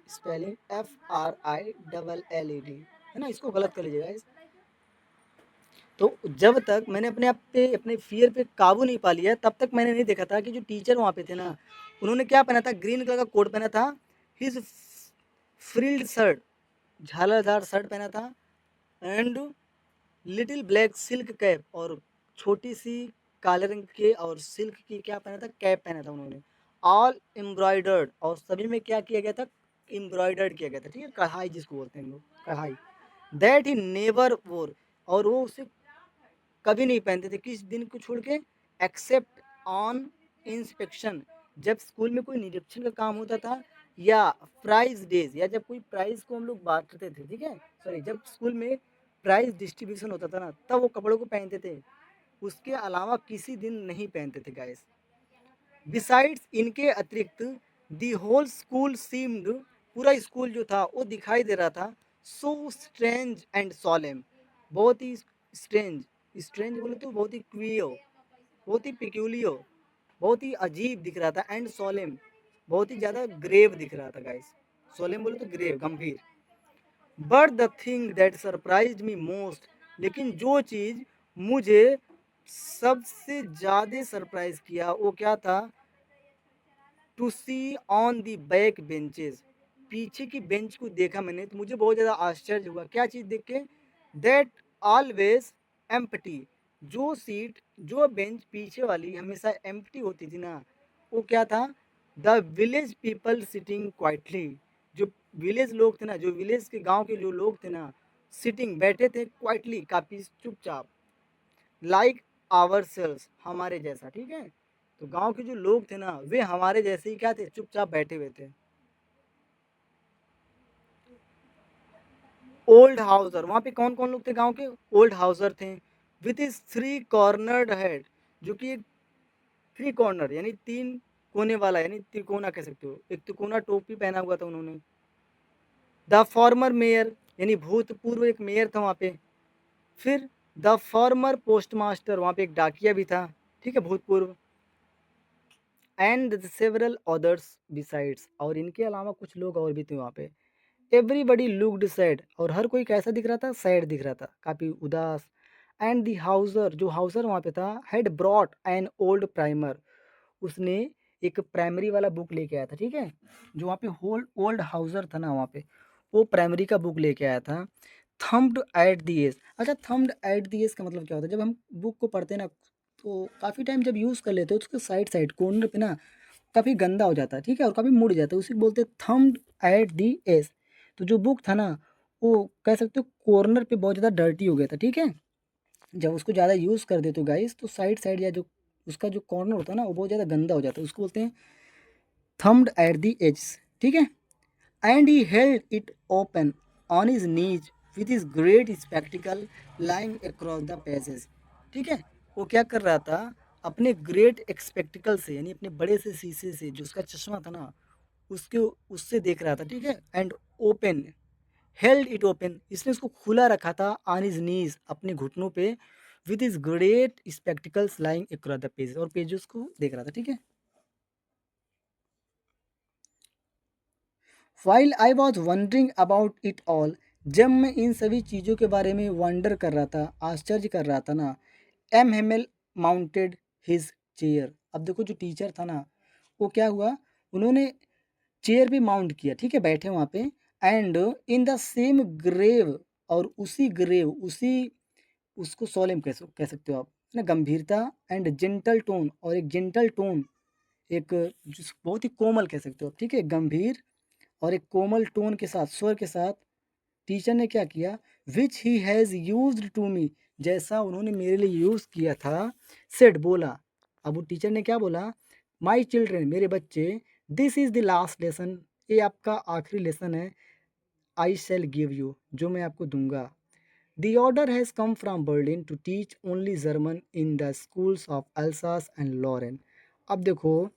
स्पेलिंग FRILLED, है ना, इसको गलत कर लीजिएगा इस। तो जब तक मैंने अपने आप पे, अपने फियर पे काबू नहीं पा लिया, तब तक मैंने नहीं देखा था कि जो टीचर वहाँ पे थे ना, उन्होंने क्या पहना था, ग्रीन कलर का कोट पहना था, हिज फ्रिल्ड शर्ट, झालरदार शर्ट पहना था, and little black silk cap, और छोटी सी काले रंग के और सिल्क की क्या पहना था, कैप पहना था उन्होंने, ऑल एम्ब्रॉयडर्ड, और सभी में क्या किया गया था, एम्ब्रॉयडर्ड किया गया था, ठीक है, कढ़ाई जिसको बोलते हैं हम लोग, कढ़ाई, दैट ही नेवर वोर, और वो उसे कभी नहीं पहनते थे, किस दिन को छोड़ के, एक्सेप्ट ऑन इंस्पेक्शन, जब स्कूल में कोई निरीक्षण का काम होता था, या प्राइज डेज, या जब कोई प्राइज को हम लोग बांटते थे, ठीक है, सॉरी, जब स्कूल में प्राइज डिस्ट्रीब्यूशन होता था ना, तब वो कपड़ों को पहनते थे, उसके अलावा किसी दिन नहीं पहनते थे गाइस। बिसाइड्स, इनके अतिरिक्त, दी होल स्कूल सीम्ड, पूरा स्कूल जो था वो दिखाई दे रहा था, सो स्ट्रेंज एंड सॉलेम, बहुत ही स्ट्रेंज, स्ट्रेंज बोले तो बहुत ही क्वियो, बहुत ही पिक्यूलियो, बहुत ही अजीब दिख रहा था, एंड सोलेम, बहुत ही ज़्यादा ग्रेव दिख रहा था गाइस, सोलेम बोले तो ग्रेव, गंभीर। But the thing that surprise me most, लेकिन जो चीज़ मुझे सबसे ज़्यादा सरप्राइज किया वो क्या था, to see on the back benches, पीछे की बेंच को देखा मैंने तो मुझे बहुत ज़्यादा आश्चर्य हुआ, क्या चीज़ देख के, दैट ऑलवेज एम्प्टी, जो सीट, जो बेंच पीछे वाली हमेशा एम्प्टी होती थी ना, वो क्या था, the village people sitting quietly, जो विलेज लोग थे ना, जो विलेज के गांव के जो लोग थे ना, सिटिंग बैठे थे क्वाइटली, काफ़ी चुपचाप, लाइक आवर सेल्स, हमारे जैसा, ठीक है। तो गांव के जो लोग थे ना, वे हमारे जैसे ही क्या थे, चुपचाप बैठे हुए थे। ओल्ड हाउसर, वहाँ पे कौन कौन लोग थे गांव के, ओल्ड हाउसर थे, with is three cornered head, जो कि एक थ्री कॉर्नर यानी तीन कोने वाला, यानी त्रिकोना कह सकते हो, एक त्रिकोना टोपी पहना हुआ था उन्होंने। द फॉर्मर मेयर, यानी भूतपूर्व एक मेयर था वहाँ पे। फिर द फॉर्मर पोस्ट मास्टर, वहाँ पे एक डाकिया भी था, ठीक है, भूतपूर्व। एंड सेवरल अदर्स बिसाइड्स, और इनके अलावा कुछ लोग और भी थे वहाँ पे। एवरीबडी लुक्ड सैड, और हर कोई कैसा दिख रहा था, सैड दिख रहा था, काफ़ी उदास। एंड दी हाउसर, जो हाउसर वहाँ पे था, had brought an old primer, उसने एक प्राइमरी वाला बुक लेके आया था, ठीक है, जो वहाँ पे होल्ड ओल्ड हाउसर था ना वहाँ पे, वो प्राइमरी का बुक लेके आया था। थम्ब्ड एट दी एज, अच्छा, थम्ब्ड एट दी एज का मतलब क्या होता है, जब हम बुक को पढ़ते हैं ना, तो काफ़ी टाइम जब यूज़ कर लेते हैं, उसके साइड साइड कॉर्नर पे ना काफ़ी गंदा हो जाता है, ठीक है, और काफ़ी मुड़ जाता है, उसी को बोलते हैं थम्ब्ड एट दी एज। तो जो बुक था ना, वो कह सकते हो कॉर्नर पे बहुत ज़्यादा डर्टी हो गया था, ठीक है। जब उसको ज़्यादा यूज़ कर दे तो गाइस, तो साइड साइड या जो उसका जो कॉर्नर होता है ना, वो बहुत ज़्यादा गंदा हो जाता है, उसको बोलते हैं थम्ब्ड एट दी एज, ठीक है। And he held it open on his knees with his great spectacled lying across the pages, ठीक है। वो क्या कर रहा था, अपने ग्रेट एक्सपेक्टिकल से, यानी अपने बड़े से शीशे से, जो उसका चश्मा था ना, उसके उससे देख रहा था, ठीक है। And open, held it open, इसने उसको खुला रखा था, ऑन हिज नीज, अपने घुटनों पे, with his great spectacles lying across the pages, और पेजेस को देख रहा था, ठीक है। While I was wondering about it all, जब मैं इन सभी चीज़ों के बारे में वंडर कर रहा था, आश्चर्य कर रहा था ना, M Hemal mounted his chair, अब देखो जो टीचर था ना, वो क्या हुआ, उन्होंने चेयर भी माउंट किया, ठीक है, बैठे वहाँ पे। And in the same grave, और उसी ग्रेव, उसी, उसको सोलेम कह सकते हो आप, है ना, गंभीरता, एंड जेंटल टोन, और एक जेंटल टोन, एक बहुत ही कोमल कह सकते हो, ठीक है, गंभीर और एक कोमल टोन के साथ, स्वर के साथ, टीचर ने क्या किया, which he has used to me, जैसा उन्होंने मेरे लिए यूज़ किया था, सेड, बोला। अब वो टीचर ने क्या बोला, माई चिल्ड्रेन, मेरे बच्चे, this is the last lesson, ये आपका आखिरी लेसन है, आई शैल गिव यू, जो मैं आपको दूंगा। The order has come from Berlin to teach only German in the schools of Alsace and Lorraine. अब देखो,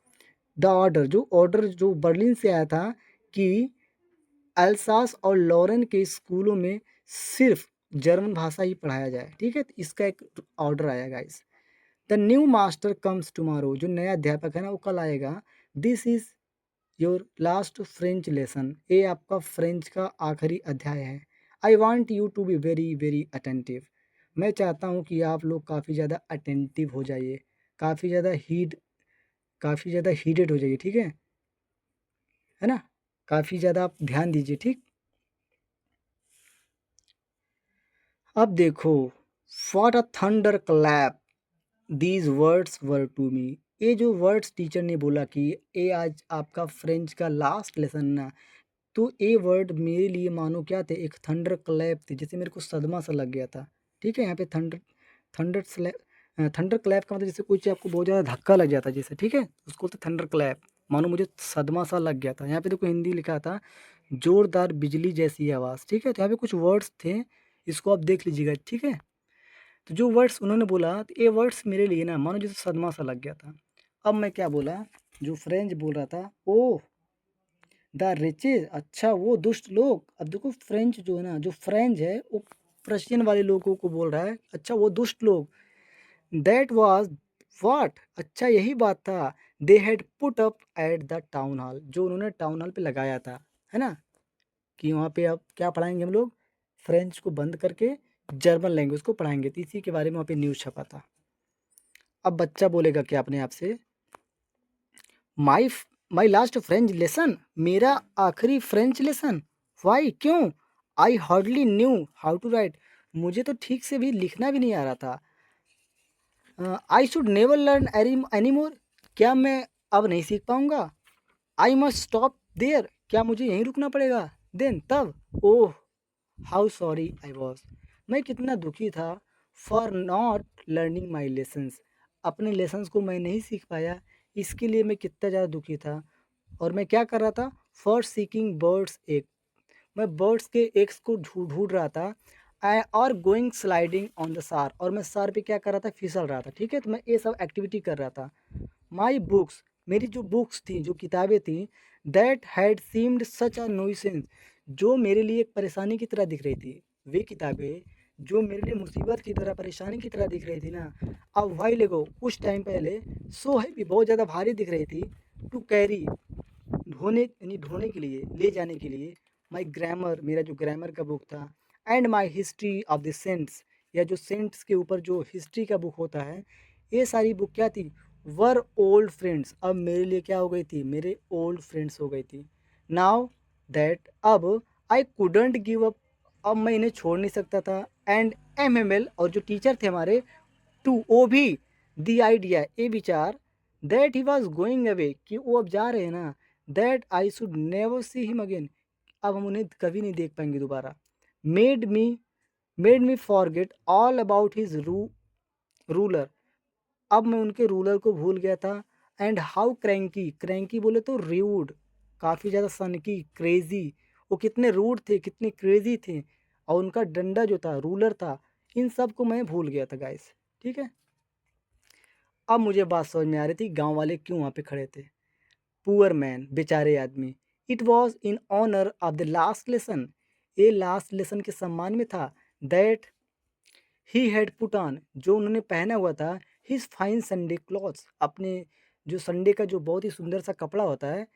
द ऑर्डर, जो ऑर्डर जो बर्लिन से आया था, कि अल्सास और लॉरेन के स्कूलों में सिर्फ जर्मन भाषा ही पढ़ाया जाए, ठीक है, तो इसका एक ऑर्डर आया guys. The new master comes tomorrow, जो नया अध्यापक है ना, वो कल आएगा। This is your last French lesson, ये आपका फ्रेंच का आखिरी अध्याय है। I want you to be very very attentive, मैं चाहता हूँ कि आप लोग काफ़ी ज़्यादा अटेंटिव हो जाइए, काफ़ी ज़्यादा काफ़ी ज़्यादा हीडेड हो जाइए, ठीक है ना, काफ़ी ज़्यादा आप ध्यान दीजिए, ठीक। अब देखो, what a thunder clap these words were to me, ये जो वर्ड्स टीचर ने बोला कि ये आज आपका फ्रेंच का लास्ट लेसन ना, तो ये वर्ड मेरे लिए मानो क्या थे, एक थंडर क्लैप थे, जैसे मेरे को सदमा सा लग गया था, ठीक है। यहाँ पे थंडर थंडर क्लैप का मतलब जैसे कोई चीज़ आपको बहुत ज़्यादा धक्का लग जाता है जैसे, ठीक है, उसको बोलते थंडर क्लैप, मानो मुझे सदमा सा लग गया था। यहाँ पे देखो हिंदी लिखा था, जोरदार बिजली जैसी आवाज़, ठीक है। तो यहाँ पे कुछ वर्ड्स थे, इसको आप देख लीजिएगा, ठीक है। तो जो वर्ड्स उन्होंने बोला, तो ये वर्ड्स मेरे लिए ना मानो जैसे सदमा सा लग गया था। अब मैं क्या बोला, जो फ्रेंच बोल रहा था, ओह द रिचेज, अच्छा वो दुष्ट लोग। अब देखो फ्रेंच जो है ना, जो फ्रेंच है, वो प्रशियन वाले लोगों को बोल रहा है, अच्छा वो दुष्ट लोग। दैट वाज व्हाट, अच्छा यही बात था, they had put up at the town hall, जो उन्होंने टाउन हॉल पे लगाया था, है ना, कि वहाँ पे अब क्या पढ़ाएंगे हम लोग, फ्रेंच को बंद करके जर्मन लैंग्वेज को पढ़ाएंगे, तो इसी के बारे में वहाँ पे न्यूज़ छपा था। अब बच्चा बोलेगा क्या अपने आप से, my my last French lesson, मेरा आखिरी फ्रेंच लेसन, वाई, क्यों, I hardly knew how to write, मुझे तो ठीक से भी लिखना भी नहीं आ रहा था। I should never learn any more, क्या मैं अब नहीं सीख पाऊंगा। आई मस्ट स्टॉप देयर, क्या मुझे यहीं रुकना पड़ेगा। देन, तब, oh how sorry I was, मैं कितना दुखी था, for not learning my lessons, अपने लेसन्स को मैं नहीं सीख पाया, इसके लिए मैं कितना ज़्यादा दुखी था। और मैं क्या कर रहा था, फॉर सीकिंग बर्ड्स एग, मैं बर्ड्स के एग्स को ढूंढ ढूंढ रहा था। और गोइंग स्लाइडिंग ऑन द सार, और मैं सार पे क्या कर रहा था, फिसल रहा था, ठीक है। तो मैं ये सब एक्टिविटी कर रहा था। माई बुक्स, मेरी जो बुक्स थी, जो किताबें थी, that had seemed such a nuisance, जो मेरे लिए एक परेशानी की तरह दिख रही थी, वे किताबें जो मेरे लिए मुसीबत की तरह, परेशानी की तरह दिख रही थी ना, अब वाइल एगो, कुछ टाइम पहले, सो है भी बहुत ज़्यादा भारी दिख रही थी, टू कैरी, ढोने, यानी ढोने के लिए, ले जाने के लिए, माई ग्रामर, मेरा जो ग्रामर का बुक था, and my history of the saints, या जो सेंट्स के ऊपर जो हिस्ट्री का बुक होता है, ये सारी बुक क्या थी, वर ओल्ड फ्रेंड्स, अब मेरे लिए क्या हो गई थी, मेरे ओल्ड फ्रेंड्स हो गई थी। नाउ दैट, अब आई कुडंट गिव अप, अब मैं इन्हें छोड़ नहीं सकता था। एंड एम एम एल, और जो टीचर थे हमारे, टू, वो भी, द आइडिया, ये विचार, that he was going away, कि वो अब जा रहे हैं ना, that I should never see him again, अब हम उन्हें कभी नहीं देख पाएंगे दोबारा, made me made me forget all about his ruler, अब मैं उनके रूलर को भूल गया था। एंड हाउ क्रैंकी, क्रैंकी बोले तो रूड, काफ़ी ज़्यादा सनकी, क्रेजी, वो कितने रूड थे, कितने क्रेजी थे, और उनका डंडा जो था, रूलर था, इन सब को मैं भूल गया था गाइस। ठीक है, अब मुझे बात समझ में आ रही थी गांव वाले क्यों वहाँ पे खड़े थे। पुअर मैन, बेचारे आदमी, it was in honour of the last lesson, ये लास्ट लेसन के सम्मान में था। That he had put on, जो उन्होंने पहना हुआ था, हिज फाइन संडे क्लॉथ्स, अपने जो संडे का जो बहुत ही सुंदर सा कपड़ा होता है,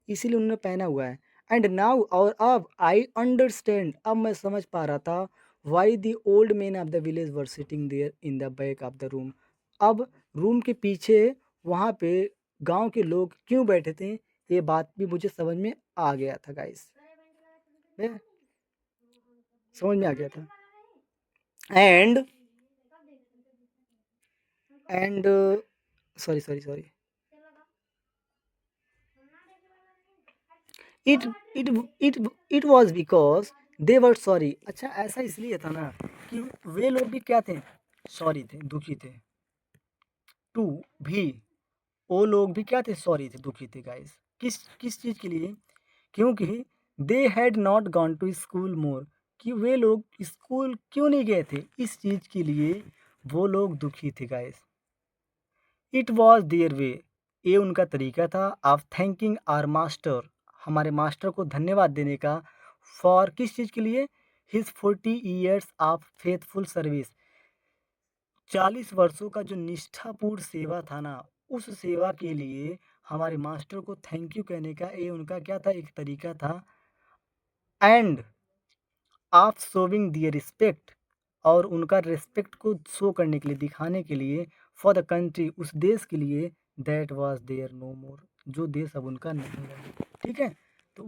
इसीलिए उन्होंने पहना हुआ है। एंड नाउ, और अब आई अंडरस्टैंड, अब मैं समझ पा रहा था, why the old man of the village were sitting there in the back of the room, अब रूम के पीछे वहाँ पे गांव के लोग क्यों बैठे थे, ये बात भी मुझे समझ में आ गया था गाइस, समझ में आ गया था। And and sorry sorry sorry, it it it it was because they were sorry, अच्छा ऐसा इसलिए था ना कि वे लोग भी क्या थे, सॉरी थे, दुखी थे। टू भी, वो लोग भी क्या थे, सॉरी थे, दुखी थे गाइस। किस किस चीज़ के लिए, क्योंकि they had not gone to school more, कि वे लोग स्कूल क्यों नहीं गए थे, इस चीज़ के लिए वो लोग दुखी थे guys. It was their way, ये उनका तरीका था, ऑफ थैंकिंग आर मास्टर, हमारे मास्टर को धन्यवाद देने का, फॉर किस चीज़ के लिए, his 40 years of faithful service, 40 वर्षों का जो निष्ठापूर्ण सेवा था ना, उस सेवा के लिए हमारे मास्टर को थैंक यू कहने का ये उनका क्या था, एक तरीका था। And of showing their respect, और उनका रिस्पेक्ट को शो करने के लिए, दिखाने के लिए, फॉर द कंट्री, उस देश के लिए, दैट वाज देयर नो मोर, जो देश अब उनका नहीं रहा। ठीक है, तो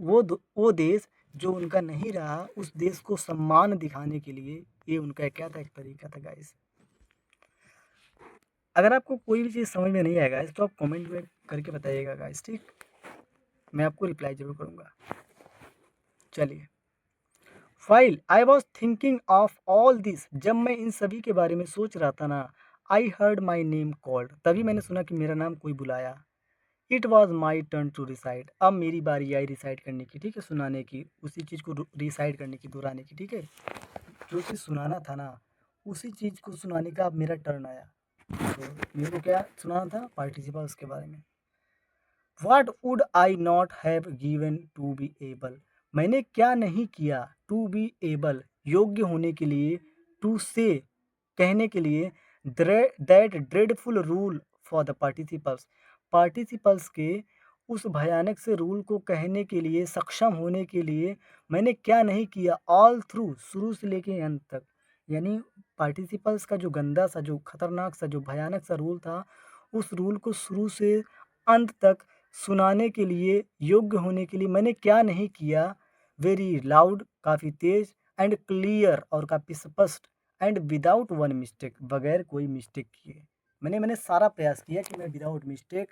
वो देश जो उनका नहीं रहा, उस देश को सम्मान दिखाने के लिए ये उनका क्या था, एक तरीका था गाइस। अगर आपको कोई भी चीज़ समझ में नहीं आएगा गाइस, तो आप कमेंट में करके बताइएगा गाइस, ठीक, मैं आपको रिप्लाई जरूर करूँगा। चलिए, file I was thinking of all this, जब मैं इन सभी के बारे में सोच रहा था ना, I heard my name called, तभी मैंने सुना कि मेरा नाम कोई बुलाया। It was my turn to recite, अब मेरी बारी आई रिसाइड करने की, ठीक है, सुनाने की, उसी चीज़ को रिसाइड करने की, दोहराने की, ठीक है, जो चीज़ सुनाना था ना, उसी चीज़ को सुनाने का अब मेरा टर्न आया। तो मेरे को क्या सुनाना था, पार्टिसिपल्स के बारे में। What would I not have given to be able, मैंने क्या नहीं किया, to be able, योग्य होने के लिए, to say, कहने के लिए, that dreadful rule for the participles, participles के उस भयानक से रूल को कहने के लिए, सक्षम होने के लिए मैंने क्या नहीं किया, ऑल थ्रू, शुरू से लेके अंत तक, यानी पार्टिसिपल्स का जो गंदा सा, जो खतरनाक सा, जो भयानक सा रूल था, उस रूल को शुरू से अंत तक सुनाने के लिए, योग्य होने के लिए मैंने क्या नहीं किया, वेरी लाउड, काफ़ी तेज, एंड क्लियर, और काफ़ी स्पष्ट, एंड विदाउट वन मिस्टेक, बगैर कोई मिस्टेक किए, मैंने सारा प्रयास किया कि मैं विदाउट मिस्टेक,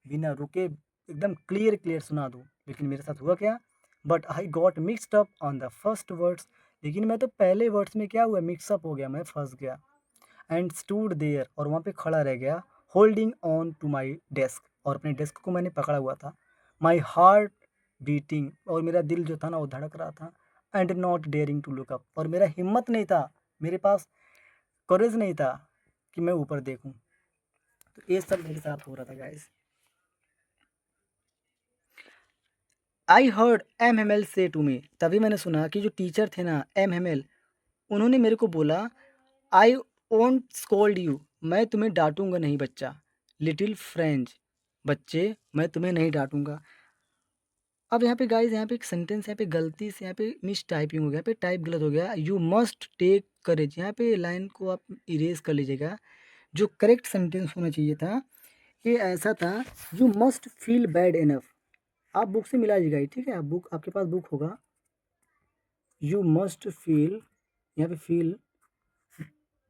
बिना रुके, एकदम क्लियर क्लियर सुना दूँ, लेकिन मेरे साथ हुआ क्या, but I got mixed up on the first words, लेकिन मैं तो पहले वर्ड्स में क्या हुआ, मिक्सअप हो गया, मैं फंस गया। एंड स्टूड देयर, और वहाँ पे खड़ा रह गया, holding on to my desk, और अपने डेस्क को मैंने पकड़ा हुआ था, माई हार्ट बीटिंग, और मेरा दिल जो था ना वो धड़क रहा था, and not daring to look up, और मेरा हिम्मत नहीं था, मेरे पास करेज नहीं था कि मैं ऊपर देखूं। तो ये सब मेरे साथ हो रहा था गाइस। आई हर्ड एम से टू मी, तभी मैंने सुना कि जो टीचर थे ना, एम, उन्होंने मेरे को बोला, आई वोंट स्कोल्ड यू, मैं तुम्हें डांटूंगा नहीं बच्चा, लिटिल फ्रेंच, बच्चे, मैं तुम्हें नहीं डांटूंगा। अब यहाँ पे गाइस, यहाँ पे एक सेंटेंस, यहाँ पे गलती से, यहाँ पे मिस टाइपिंग हो गया, यहाँ पे टाइप गलत हो गया, यू मस्ट टेक करेज, यहाँ पे लाइन को आप इरेज कर लीजिएगा, जो करेक्ट सेंटेंस होना चाहिए था, ये ऐसा था, you must feel bad enough, आप बुक से मिला लीजिएगा, ठीक है, आप बुक, आपके पास बुक होगा, यू मस्ट फील, यहाँ पे फील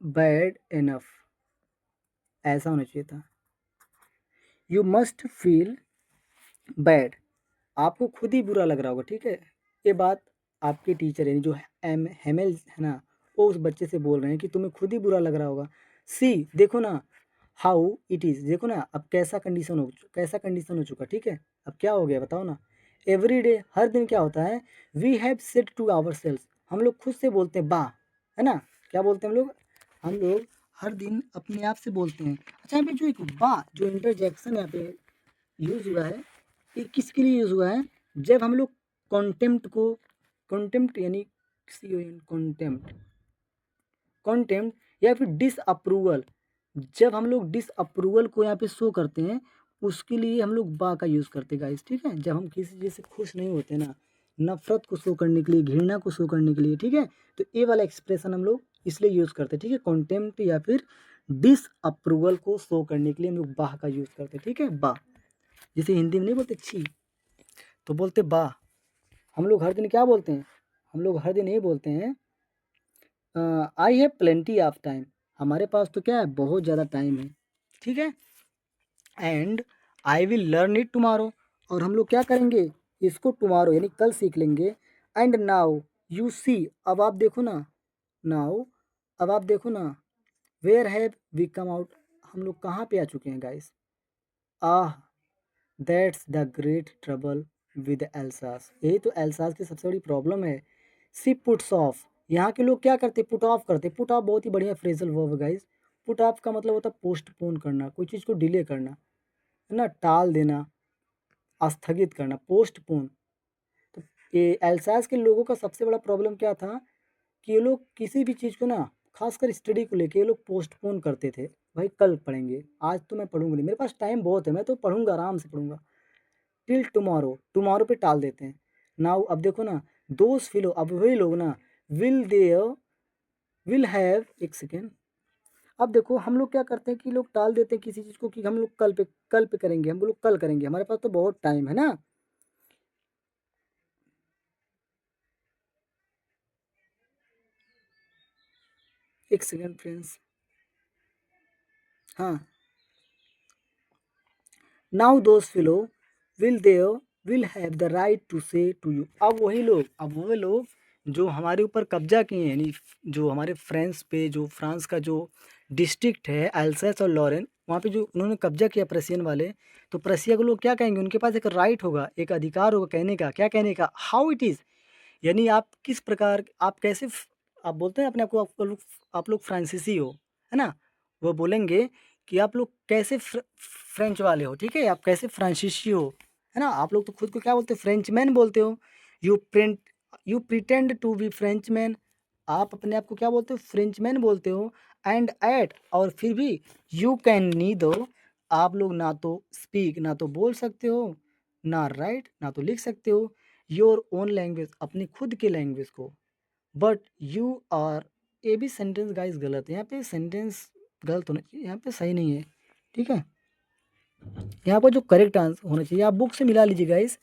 बैड इनफ, ऐसा होना चाहिए था, यू मस्ट फील बैड, आपको खुद ही बुरा लग रहा होगा, ठीक है, ये बात आपके टीचर यानी जो एम हेमल है ना, वो उस बच्चे से बोल रहे हैं कि तुम्हें खुद ही बुरा लग रहा होगा। सी देखो ना, हाउ इट इज़, देखो ना अब कैसा कंडीशन हो चुका, ठीक है। अब क्या हो गया बताओ ना। एवरी डे, हर दिन क्या होता है, we have said to ourselves, हम लोग खुद से बोलते हैं बा, है ना। क्या बोलते हैं हम लोग हर दिन अपने आप से बोलते हैं। अच्छा, यहाँ पे जो एक बा, जो इंटरजेक्शन यहाँ पे यूज़ हुआ है, ये किसके लिए यूज़ हुआ है, जब हम लोग कॉन्टेम्प्ट यानी कॉन्टेम्प्ट या फिर डिसअप्रूवल, जब हम लोग डिसअप्रूवल को यहाँ पे शो करते हैं, उसके लिए हम लोग बा का यूज़ करते हैं गाइस, ठीक है। जब हम किसी चीज़ से खुश नहीं होते ना, नफरत को शो करने के लिए, घृणा को शो करने के लिए, ठीक है, तो ये वाला एक्सप्रेशन हम लोग इसलिए यूज़ करते हैं, ठीक है। कॉन्टेम्प्ट या फिर डिसअप्रूवल को शो करने के लिए हम लोग बाह का यूज़ करते हैं, ठीक है। बा, जैसे हिंदी में नहीं बोलते छी, तो बोलते बा। हम लोग हर दिन क्या बोलते हैं, हम लोग हर दिन ये बोलते हैं I have plenty of time, हमारे पास तो क्या है, बहुत ज़्यादा टाइम है, ठीक है। And I will learn it tomorrow, और हम लोग क्या करेंगे, इसको टुमारो यानी कल सीख लेंगे। एंड नाउ यू सी, अब आप देखो ना, नाउ अब आप देखो ना, where have we come out, हम लोग कहाँ पे आ चुके हैं guys. Ah, that's the great trouble with Alsace, यही तो एल्सास की सबसे बड़ी प्रॉब्लम है। सी पुट्स ऑफ, यहाँ के लोग क्या करते, पुट ऑफ करते। पुट ऑफ बहुत ही बढ़िया फ्रेजल वर्ब है गाइस। पुट ऑफ का मतलब होता है पोस्टपोन करना, कोई चीज़ को डिले करना, है ना, टाल देना, स्थगित करना, पोस्टपोन। तो ये एल्सास के लोगों का सबसे बड़ा प्रॉब्लम क्या था कि ये लोग किसी भी चीज़ को ना, खासकर स्टडी को लेके ये लोग पोस्टपोन करते थे। भाई कल पढ़ेंगे, आज तो मैं पढ़ूंगा नहीं, मेरे पास टाइम बहुत है, मैं तो पढ़ूंगा, आराम से पढ़ूंगा। टिल टुमारो, टुमारो पे टाल देते हैं। नाउ अब देखो ना, दोस्त फिलो, अब वही लोग ना, विल देयर विल हैव, एक सेकेंड, अब देखो हम लोग क्या करते हैं कि लोग टाल देते हैं किसी चीज़ को, कि हम लोग कल पे करेंगे, हम लोग कल करेंगे, हमारे पास तो बहुत टाइम है ना। एक सेकेंड फ्रेंड्स, हाँ, नाउ दोस्त fellow will there will have the right to say to you, अब वो लोग जो हमारे ऊपर कब्जा किए हैं, यानी जो हमारे फ्रांस का जो डिस्ट्रिक्ट है एल्सेस और लॉरेन, वहाँ पे जो उन्होंने कब्जा किया प्रसियन वाले, तो प्रसिया के लोग क्या कहेंगे, उनके पास एक राइट होगा, एक अधिकार होगा कहने का, क्या कहने का, हाउ इट इज़, यानी आप किस प्रकार, आप कैसे आप बोलते हैं अपने आप को, आप लोग फ्रांसीसी हो, है ना। वो बोलेंगे कि आप लोग कैसे फ्रेंच वाले हो, ठीक है, आप कैसे फ्रांसीसी हो, है ना। आप लोग तो खुद को क्या बोलते हो, फ्रेंचमैन बोलते हो। You pretend to be Frenchman, आप अपने आप को क्या बोलते हो, फ्रेंचमैन बोलते हो। एंड एट, और फिर भी यू कैन नी दो, आप लोग ना तो स्पीक, ना तो बोल सकते हो, ना राइट, ना तो लिख सकते हो योर ओन लैंग्वेज, अपनी खुद की लैंग्वेज को। बट यू आर, ये भी सेंटेंस गाइस गलत है, यहाँ पे सेंटेंस गलत होना चाहिए, यहाँ पे सही नहीं है, ठीक है। यहाँ पर जो करेक्ट आंसर होना चाहिए, आप बुक से मिला लीजिए गाइस।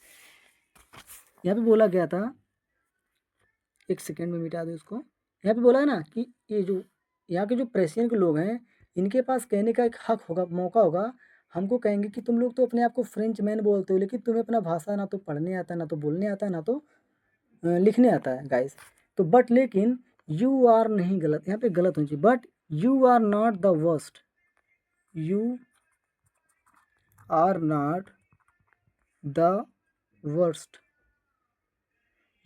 यहाँ पे बोला गया था, एक सेकेंड में मिटा दो इसको। यहाँ पे बोला है ना कि ये जो यहाँ के जो प्रेसियन के लोग हैं, इनके पास कहने का एक हक होगा, मौका होगा। हमको कहेंगे कि तुम लोग तो अपने आप को फ्रेंच मैन बोलते हो, लेकिन तुम्हें अपना भाषा ना तो पढ़ने आता है, ना तो बोलने आता है, ना तो लिखने आता है गाइस। तो बट लेकिन यू आर नहीं, गलत, यहाँ पे गलत होनी चाहिए, but you are not the worst, you are not the worst,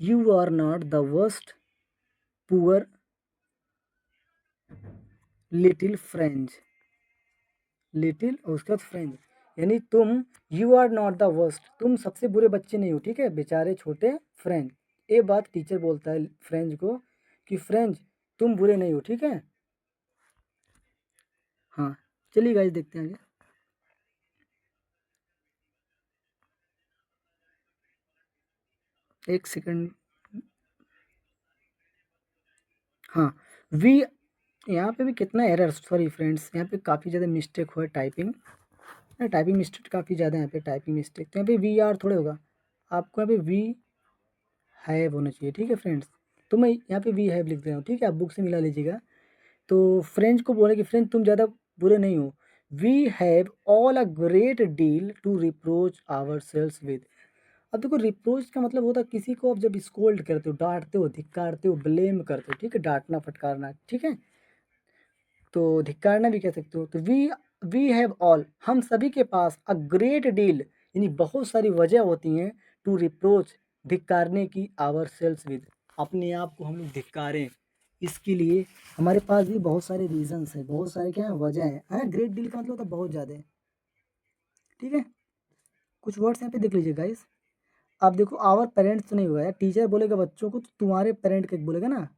you are not the worst poor little French, little और उसके बाद फ्रेंच, यानी तुम, you are not the worst, तुम सबसे बुरे बच्चे नहीं हो, ठीक है, बेचारे छोटे फ्रेंच। ये बात टीचर बोलता है फ्रेंच को कि फ्रेंच तुम बुरे नहीं हो, ठीक है। हाँ, चलिए गाइस देखते हैं आगे। एक सेकंड, हाँ, वी, यहाँ पे भी कितना एरर, सॉरी फ्रेंड्स, यहाँ पे काफ़ी ज़्यादा मिस्टेक हुआ है, टाइपिंग मिस्टेक काफ़ी ज़्यादा है यहाँ पे, टाइपिंग मिस्टेक, तो यहाँ पे वी आर थोड़े होगा, आपको यहाँ पे वी हैव होना चाहिए, ठीक है फ्रेंड्स। तो मैं यहाँ पे वी हैव लिख दे रहा हूँ, ठीक है, आप बुक से मिला लीजिएगा। तो फ्रेंच को बोले कि फ्रेंच तुम ज़्यादा बुरे नहीं हो, we have all a great deal to reproach ourselves with, अब देखो रिप्रोच का मतलब होता है किसी को आप जब स्कोल्ड करते हो, डांटते हो, धिक्कारते हो, ब्लेम करते हो, ठीक है, डांटना फटकारना, ठीक है, तो धिक्कारना भी कह सकते हो। तो वी हैव ऑल, हम सभी के पास अ ग्रेट डील, यानी बहुत सारी वजह होती हैं टू रिप्रोच, धिक्कारने की, आवर सेल्स विद, अपने आप को हम लोग धिक्कारें, इसके लिए हमारे पास भी बहुत सारे रीजंस है, बहुत सारे क्या है वजह है। ग्रेट डील का मतलब होता है बहुत ज़्यादा है, ठीक है। कुछ वर्ड्स यहाँ पे देख लीजिए गाइस। आप देखो आवर पेरेंट्स तो नहीं होगा यार, टीचर बोलेगा बच्चों को तो तुम्हारे पेरेंट कह के बोलेगा ना,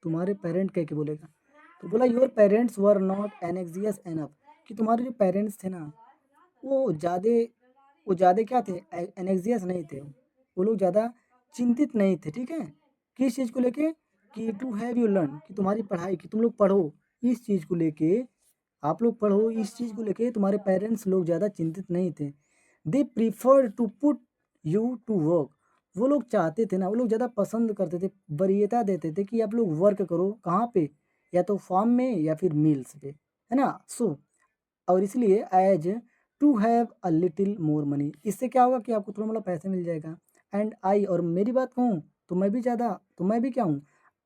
तुम्हारे पेरेंट कह के बोलेगा। तो बोला your parents were not एनेक्सियस enough, कि तुम्हारे जो पेरेंट्स थे ना वो ज़्यादा, वो ज़्यादा क्या थे, एनेक्सियस नहीं थे, वो लोग ज़्यादा चिंतित नहीं थे, ठीक है। किस चीज़ को लेके, कि टू हैव यू लर्न, कि तुम्हारी पढ़ाई, कि तुम लोग पढ़ो, इस चीज़ को लेके, आप लोग पढ़ो, इस चीज़ को लेके तुम्हारे पेरेंट्स लोग ज़्यादा चिंतित नहीं थे। They prefer to put you to work, वो लोग चाहते थे ना, वो लोग ज़्यादा पसंद करते थे, वरीयता देते थे कि आप लोग वर्क करो, कहाँ पे, या तो फार्म में या फिर मिल्स पे, है ना। सो और इसलिए as to have a little more money, इससे क्या होगा कि आपको थोड़ा मतलब पैसे मिल जाएगा। एंड आई, और मेरी बात कहूँ तो मैं भी ज़्यादा, तो मैं भी क्या हूँ,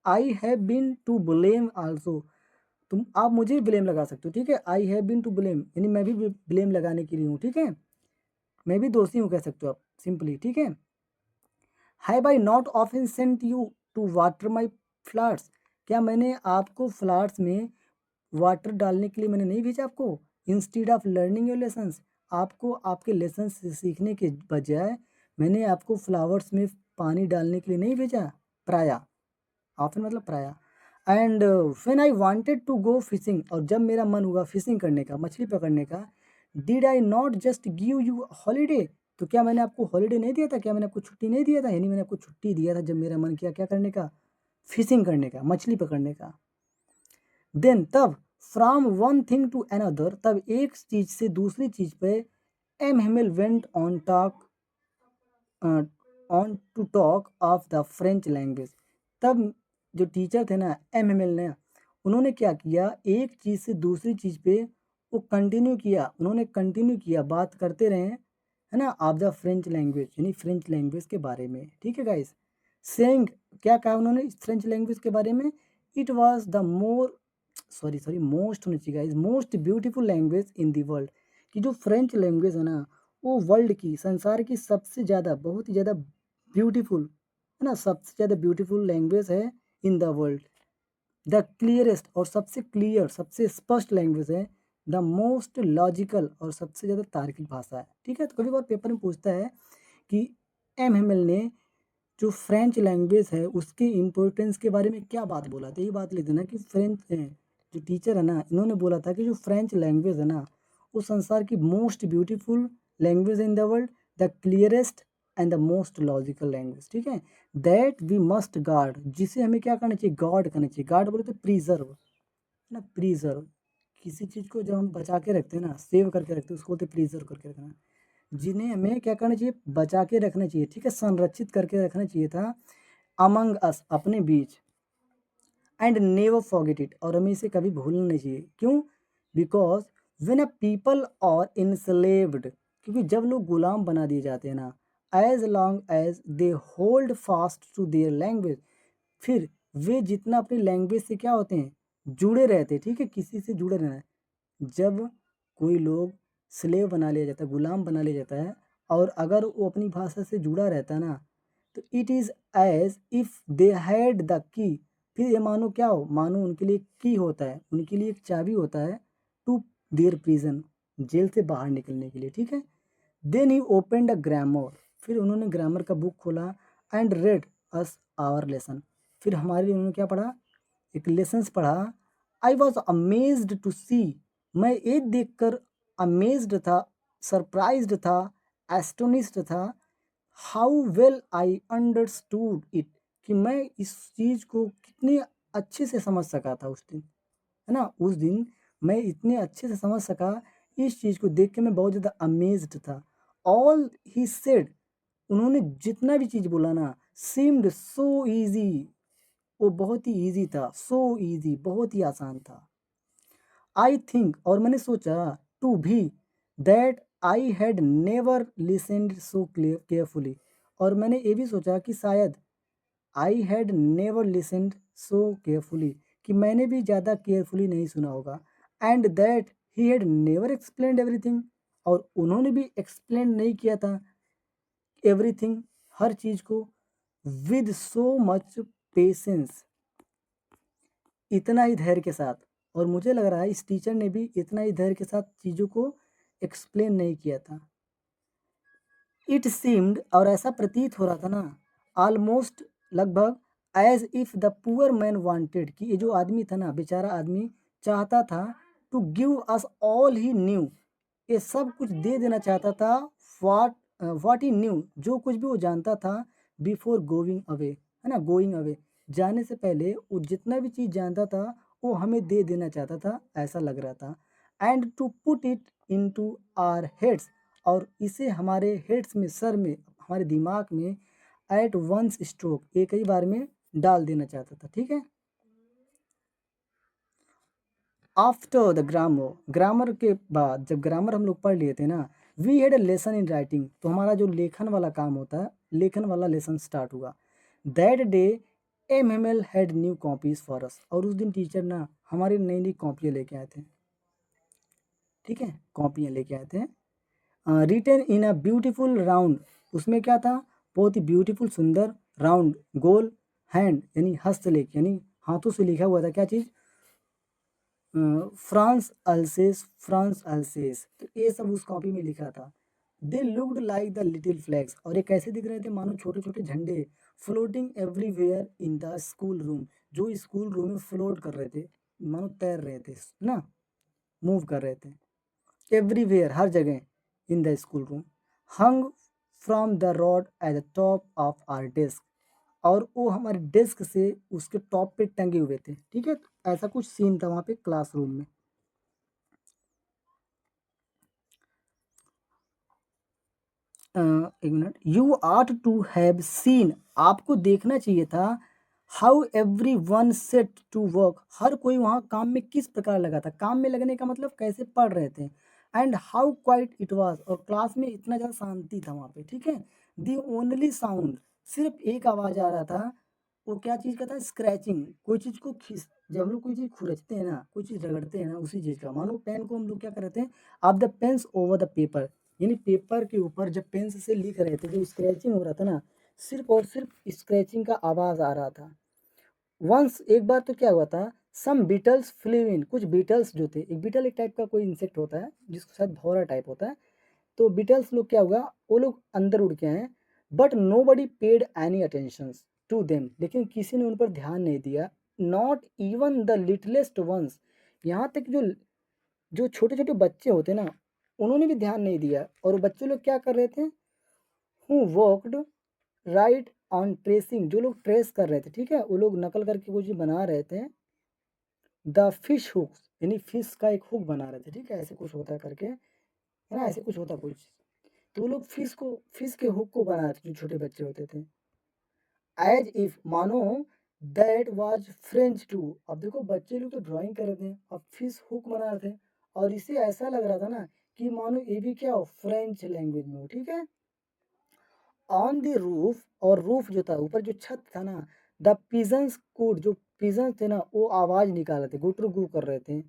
I have been to blame also, तुम आप मुझे भी ब्लेम लगा सकते हो, ठीक है। I have been to blame, यानी मैं भी ब्लेम लगाने के लिए हूँ, ठीक है, मैं भी दोषी हूँ कह सकते हो आप सिंपली, ठीक है। Have I not often sent you to water my flowers, क्या मैंने आपको फ्लावर्स में वाटर डालने के लिए मैंने नहीं भेजा आपको, instead of learning your lessons, आपको आपके लेसन सीखने के बजाय मैंने आपको फ्लावर्स में पानी डालने के लिए नहीं भेजा, प्राया, ऑफन मतलब प्राया। And when I wanted to go fishing, और जब मेरा मन हुआ फिशिंग करने का, मछली पकड़ने का, did I not just give you holiday, तो क्या मैंने आपको हॉलीडे नहीं दिया था, क्या मैंने आपको छुट्टी नहीं दिया था, यानी मैंने आपको छुट्टी दिया था जब मेरा मन किया क्या करने का, फिशिंग करने का, मछली पकड़ने का। देन तब from one thing to another, तब एक चीज से दूसरी चीज पे, M Hamel went on talk on to talk of the French language, तब जो टीचर थे ना एम हेमिल ने, उन्होंने क्या किया, एक चीज़ से दूसरी चीज़ पे वो कंटिन्यू किया, उन्होंने कंटिन्यू किया, बात करते रहे, है ना, ऑफ द फ्रेंच लैंग्वेज, यानी फ्रेंच लैंग्वेज के बारे में, ठीक है गाइस। सेइंग, क्या कहा उन्होंने फ्रेंच लैंग्वेज के बारे में, it was the more, sorry most होना चाहिए guys, most beautiful language in the world, कि जो फ्रेंच लैंग्वेज है ना वो वर्ल्ड की, संसार की सबसे ज़्यादा, बहुत ही ज़्यादा ब्यूटीफुल, है ना, सबसे ज़्यादा ब्यूटीफुल लैंग्वेज है in the world. The clearest, और सबसे क्लियर, सबसे स्पष्ट लैंग्वेज है। द मोस्ट लॉजिकल, और सबसे ज़्यादा तार्किक भाषा है, ठीक है। तो कभी बार पेपर में पूछता है कि एम हेमल ने जो फ्रेंच लैंग्वेज है उसके इम्पोर्टेंस के बारे में क्या बात बोला, तो ये बात लिख देना कि फ्रेंच जो टीचर है ना इन्होंने बोला था कि जो फ्रेंच लैंग्वेज है ना वो संसार की most beautiful language in the world, the clearest and the most logical language, ठीक है। दैट वी मस्ट गार्ड, जिसे हमें क्या करना चाहिए, गार्ड करना चाहिए, गार्ड बोले तो प्रिजर्व, है ना, प्रिजर्व, किसी चीज़ को जब हम बचा के रखते हैं ना, सेव करके रखते हैं, उसको बोलते हैं प्रिजर्व करके रखना, जिन्हें हमें क्या करना चाहिए, बचा के रखना चाहिए, ठीक है, संरक्षित करके रखना चाहिए था, अमंग अस, अपने बीच, एंड नेवर फॉरगेट इट, और हमें इसे कभी भूलना नहीं चाहिए, क्यों, because when a people are enslaved, क्योंकि जब लोग गुलाम बना दिए जाते हैं ना, as long as they hold fast to their language, फिर वे जितना अपनी लैंग्वेज से क्या होते हैं, जुड़े रहते हैं, ठीक है, किसी से जुड़े रहना है। जब कोई लोग स्लेव बना लिया जाता है, गुलाम बना लिया जाता है, और अगर वो अपनी भाषा से जुड़ा रहता है ना, तो it is as if they had the key, फिर ये मानो क्या हो, मानो उनके लिए की होता है, उनके लिए एक चाबी होता है, टू देयर प्रिजन, जेल से बाहर निकलने के लिए, ठीक है। Then he opened a grammar, फिर उन्होंने ग्रामर का बुक खोला, and read us our lesson, फिर हमारे लिए उन्होंने क्या पढ़ा, एक लेसन्स पढ़ा। I was amazed to see, मैं ये देखकर अमेज्ड था, सरप्राइज्ड था, एस्टोनिस्ड था, how well I understood it, कि मैं इस चीज़ को कितने अच्छे से समझ सका था उस दिन, है ना, उस दिन मैं इतने अच्छे से समझ सका, इस चीज़ को देख के मैं बहुत ज़्यादा अमेज्ड था। ऑल ही सेड, उन्होंने जितना भी चीज़ बोला ना, सीम्ड सो ईजी, वो बहुत ही ईजी था, सो ईजी, बहुत ही आसान था। आई थिंक, और मैंने सोचा, टू भी, that I had never listened so carefully, और मैंने ये भी सोचा कि शायद I had never listened so carefully, कि मैंने भी ज़्यादा केयरफुली नहीं सुना होगा, and that he had never explained everything, और उन्होंने भी एक्सप्लेन नहीं किया था एवरीथिंग, हर चीज़ को, विद सो मच पेशेंस, इतना ही धैर्य के साथ। और मुझे लग रहा है इस टीचर ने भी इतना ही धैर्य के साथ चीज़ों को एक्सप्लेन नहीं किया था। इट सीम्ड, और ऐसा प्रतीत हो रहा था ना, ऑलमोस्ट, लगभग, as if the poor man wanted, कि ये जो आदमी था ना, बेचारा आदमी चाहता था to give us all he knew, ये सब कुछ दे देना चाहता था, व्हाट व्हाट ही न्यू, जो कुछ भी वो जानता था, बिफोर गोइंग अवे, है ना, गोइंग अवे, जाने से पहले वो जितना भी चीज़ जानता था वो हमें दे देना चाहता था, ऐसा लग रहा था। And to put it into our heads, और इसे हमारे हेड्स में, सर में, हमारे दिमाग में एट वंस स्ट्रोक, एक ही बार में डाल देना चाहता था। ठीक है। आफ्टर द ग्रामर, ग्रामर के बाद, जब ग्रामर हम लोग पढ़ लिए थे ना, we had a lesson in writing, तो हमारा जो लेखन वाला काम होता है, लेखन वाला लेसन स्टार्ट हुआ। That day M had new copies for us, और उस दिन टीचर ना हमारी नई नई कॉपियाँ लेके आए थे। ठीक है, कॉपियाँ लेके आए थे, written in a beautiful round, उसमें क्या था, बहुत ही ब्यूटीफुल, सुंदर, राउंड, गोल, हैंड यानी हस्तलेख, यानी हाथों से लिखा हुआ था, क्या चीज़, फ्रांस अल्सेस, फ्रांस अल्सेस, तो ये सब उस कॉपी में लिखा था। They looked like the little flags, और ये कैसे दिख रहे थे, मानो छोटे छोटे झंडे, floating everywhere in the school room, जो स्कूल रूम में फ्लोट कर रहे थे, मानो तैर रहे थे ना, मूव कर रहे थे, एवरीवेयर, हर जगह, in the school room, hung from the rod at the top of our desk, और वो हमारे डेस्क से उसके टॉप पे टंगे हुए थे। ठीक है, तो ऐसा कुछ सीन था वहाँ पे क्लासरूम में। एक minute, you ought to have seen, आपको देखना चाहिए था, how every one set to work, हर कोई वहाँ काम में किस प्रकार लगा था, काम में लगने का मतलब कैसे पढ़ रहे थे, and how quite it was, और क्लास में इतना ज़्यादा शांति था वहाँ पे। ठीक है, दी ओनली साउंड, सिर्फ एक आवाज़ आ रहा था, वो क्या चीज़ का था, स्क्रैचिंग, कोई चीज़ को खींच, जब हम लोग कोई चीज़ खुरचते हैं ना, कोई चीज़ रगड़ते हैं ना, उसी चीज़ का, मानो पेन को हम लोग क्या कर रहे थे, आप the pens over the paper, यानी पेपर के ऊपर जब पेन से लिख रहे थे, जो स्क्रैचिंग हो रहा था ना, सिर्फ और सिर्फ स्क्रैचिंग का आवाज़ आ रहा था। वंस, एक बार तो क्या हुआ था, सम बीटल्स फ्लेव इन, कुछ बीटल्स जो थे, एक बीटल एक टाइप का कोई इंसेक्ट होता है जिसको शायद भौरा टाइप होता है, तो बीटल्स लोग क्या हुआ, वो लोग अंदर उड़ के आए, but nobody paid any attention to them, लेकिन किसी ने उन पर ध्यान नहीं दिया, not even the littlest ones, यहाँ तक जो जो छोटे छोटे बच्चे होते ना, उन्होंने भी ध्यान नहीं दिया, और वो बच्चे लोग क्या कर रहे थे, who worked right on tracing, जो लोग ट्रेस कर रहे थे, ठीक है, वो लोग नकल करके कुछ बना रहे थे, द फिश हुक, यानी फिश का एक हुक बना रहे थे, ठीक है, ऐसे कुछ होता है करके, है ना, ऐसे कुछ होता कुछ, तो वो लोग फिश के हुक को बना रहे थे, जो छोटे बच्चे होते थे, एज इफ, मानो, दैट वाज फ्रेंच टू, अब देखो बच्चे लोग तो ड्राइंग कर रहे थे, अब फिश हुक बना रहे थे, और इसे ऐसा लग रहा था ना कि मानो ये भी क्या हो, फ्रेंच लैंग्वेज में हो। ठीक है, ऑन द रूफ, और रूफ जो था, ऊपर जो छत था ना, द पिजन्स कुड, जो पिजन्स थे ना, वो आवाज़ निकाल रहे थे, गुटरू गु कर रहे थे,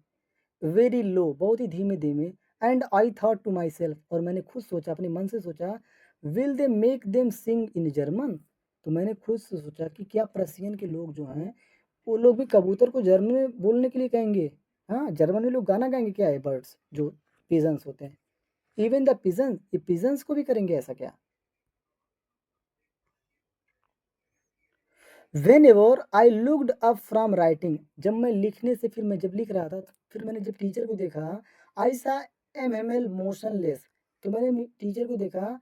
वेरी लो, बहुत ही धीमे धीमे, and I thought to myself, और मैंने खुद सोचा, अपने मन से सोचा, will they make them sing in German, तो मैंने खुद से सोचा कि क्या प्रसियन के लोग जो हैं, वो लोग भी कबूतर को जर्मन में बोलने के लिए कहेंगे, हाँ, जर्मन में लोग गाना गाएंगे क्या है, बर्ड्स जो पिजन्स होते हैं, इवन द पिजन्स, ये पिजन्स को भी करेंगे ऐसा क्या। When ever I looked up from writing, जब मैं लिखने से, फिर मैं जब लिख रहा था, तो फिर मैंने जब टीचर को देखा, आई सा एल मोशनलेस, तो मैंने टीचर को देखा,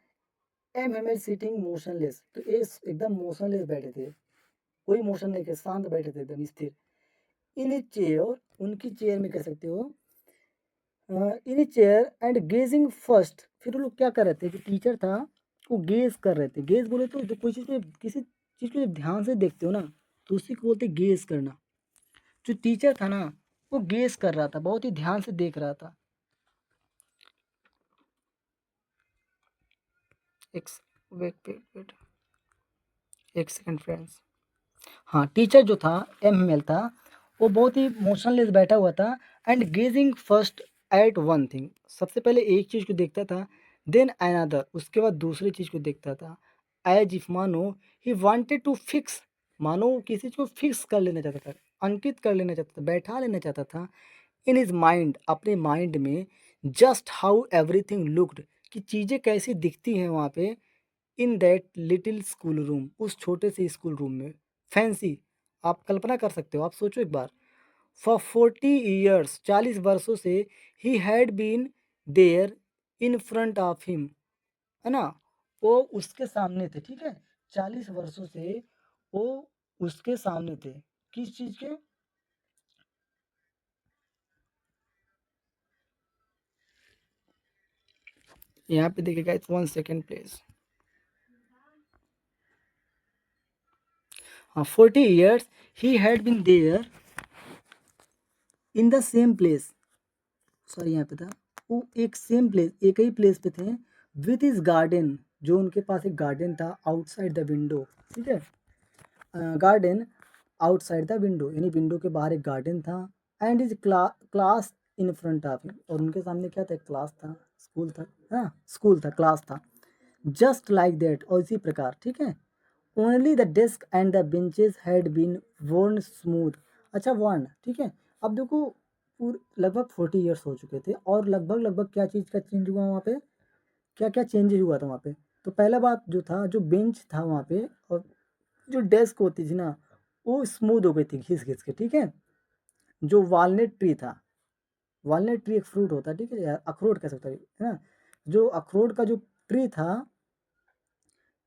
एल सिटिंग मोशनलेस, तो ये एकदम मोशनलेस बैठे थे, कोई मोशन नहीं थे, शांत बैठे थे, एकदम स्थिर, इन चेयर, उनकी चेयर में कह सकते हो, इन चेयर एंड गेजिंग फर्स्ट, फिर वो लोग क्या कर रहे थे, जो टीचर था वो गेज कर रहे थे, गेज बोले तो जो कोई चीज़ में, किसी चीज़ को जब ध्यान से देखते हो ना, तो उसी को बोलते गेज करना, जो टीचर था ना, वो गेज कर रहा था, बहुत ही ध्यान से देख रहा था, एक वेट वेट वेट, एक सेकंड फ्रेंड्स। हाँ, टीचर जो था एम था, वो बहुत ही मोशनलेस बैठा हुआ था and gazing first at one thing. सबसे पहले एक चीज़ को देखता था, देन अनदर, उसके बाद दूसरी चीज़ को देखता था। एज इफ मानो ही वांटेड टू फिक्स, मानो वो किसी चीज़ को फिक्स कर लेना चाहता था, अंकित कर लेना चाहता था, बैठा लेना चाहता था इन हिज माइंड, अपने माइंड में, जस्ट हाउ एवरीथिंग लुक्ड, कि चीज़ें कैसी दिखती हैं वहाँ पे, in that little school room, उस छोटे से स्कूल रूम में। फैंसी, आप कल्पना कर सकते हो, आप सोचो एक बार। फॉर 40 ईयर्स, 40 वर्षों से, he had been there in front of him, है ना, वो उसके सामने थे, ठीक है। 40 वर्षों से वो उसके सामने थे, किस चीज के? यहाँ पे देखिएगा, इट्स 1 सेकेंड प्लीज। हाँ, 40 years he had been there in the same place, sorry यहाँ पे था, वो एक सेम प्लेस, एक ही प्लेस पे थे, विथ इज गार्डन, जो उनके पास एक गार्डन था आउटसाइड द विंडो, ठीक है। गार्डन आउटसाइड द विंडो, यानी विंडो के बाहर एक गार्डन था, and is class in front of him, और उनके सामने क्या था, क्लास था, स्कूल था, हाँ स्कूल था, क्लास था। जस्ट लाइक दैट, और इसी प्रकार, ठीक है। Only the desk and the benches had been worn smooth, अच्छा वर्न, ठीक है। अब देखो, लगभग 40 ईयर्स हो चुके थे, और लगभग लगभग क्या चीज़ का चेंज हुआ वहाँ पे, क्या क्या चेंजेस हुआ था वहाँ पे। तो पहला बात जो था, जो बेंच था वहाँ पे, और जो डेस्क होती थी ना, वो स्मूथ हो गई थी घिस घिस के, ठीक है। जो वालनट ट्री था, वालनट ट्री एक फ्रूट होता है, ठीक है, या अखरोट कह सकते हैं, है ना। जो अखरोट का जो ट्री था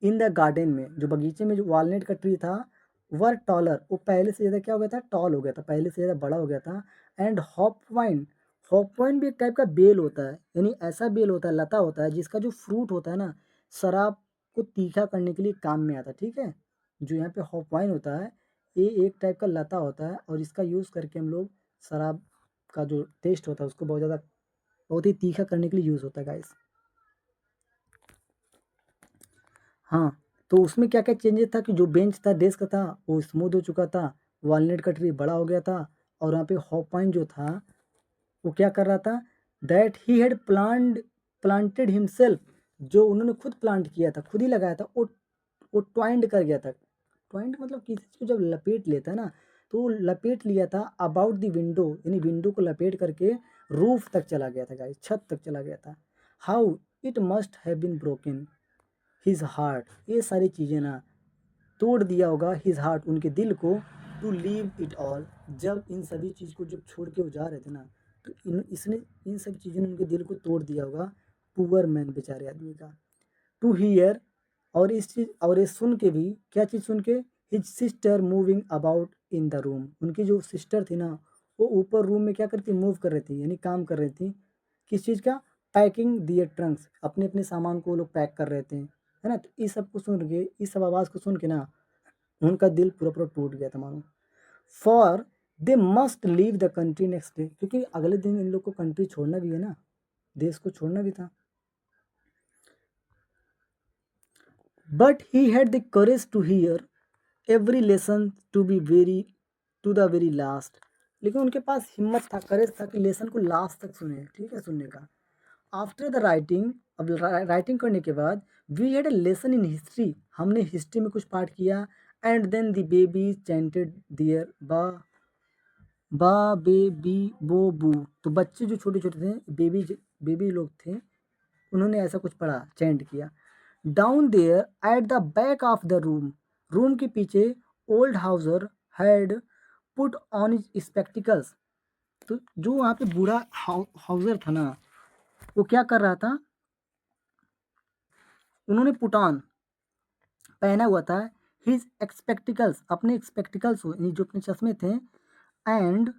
इन द गार्डन में, जो बगीचे में जो वालनट का ट्री था, वर टॉलर, वो पहले से ज़्यादा क्या हो गया था, टॉल हो गया था, पहले से ज़्यादा बड़ा हो गया था। And hop wine, hop wine भी एक टाइप का बेल होता है, यानी ऐसा बेल होता है, लता होता है, जिसका जो फ्रूट होता है ना, शराब को तीखा करने के लिए काम में आता है, ठीक है। जो यहाँ पे हॉप वाइन होता है, ये एक टाइप का लता होता है, और इसका यूज़ करके हम लोग शराब का जो टेस्ट होता है उसको बहुत ज़्यादा, बहुत ही तीखा करने के लिए यूज़ होता है गाइस। हाँ, तो उसमें क्या-क्या चेंजेस था कि जो बेंच था, डेस्क था, वो स्मूथ हो चुका था, वॉलनट का ट्री बड़ा हो गया था, और वहाँ पे हॉपपाइन जो था, वो क्या कर रहा था, that he had planted himself, जो उन्होंने खुद प्लांट किया था, खुद ही लगाया था, वो ट्वाइंड कर गया था। ट्वाइंड मतलब किसी चीज़ को जब लपेट लेता है ना, तो वो लपेट लिया था अबाउट द विंडो, यानी विंडो को लपेट करके रूफ तक चला गया था गाइस, छत तक चला गया था। How it must have been broken his heart, ये सारी चीज़ें ना तोड़ दिया होगा हिज हार्ट, उनके दिल को, टू लीव इट ऑल, जब इन सभी चीज़ को जब छोड़ के वो जा रहे थे ना, तो इसने इन सब चीज़ों ने उनके दिल को तोड़ दिया होगा, पुअर मैन, बेचारे आदमी का। टू हियर, और इस चीज़, और ये सुन के भी, क्या चीज़ सुन के, his sister moving about in the room, उनकी जो सिस्टर थी ना, वो ऊपर रूम में क्या करती, मूव कर रही थी, यानी काम कर रही थी, किस चीज़ का, पैकिंग दियर ट्रंक्स, अपने अपने सामान को वो लोग पैक कर रहे थे, है ना। तो इस सब को सुन के, इस सब आवाज़ को सुन के ना, उनका दिल पूरा पूरा टूट गया था मानो। For they must leave the country next day, क्योंकि अगले दिन इन लोग को कंट्री छोड़ना भी है ना, देश को छोड़ना भी था। But he had the courage to hear every lesson to be very, to the very last, लेकिन उनके पास हिम्मत था, करेज था कि लेसन को लास्ट तक सुने, ठीक है, सुनने का। आफ्टर द राइटिंग, अब राइटिंग करने के बाद, we had a lesson in history, हमने हिस्ट्री में कुछ पार्ट किया। And then the baby chanted their ba, ba bay B बो बू, तो बच्चे जो छोटे छोटे थे, बेबी लोग थे, उन्होंने ऐसा कुछ पढ़ा, चैंट किया। Down there at the back of the room, room के पीछे, old Hauser had put on spectacles, तो जो वहाँ पे बूढ़ा हाउसर था ना, वो क्या कर रहा था, उन्होंने पुट ऑन, पहना हुआ था, हिज एक्सपेक्टिकल्स, अपने एक्सपेक्टिकल्स हो, यानी जो अपने चश्मे थे, एंड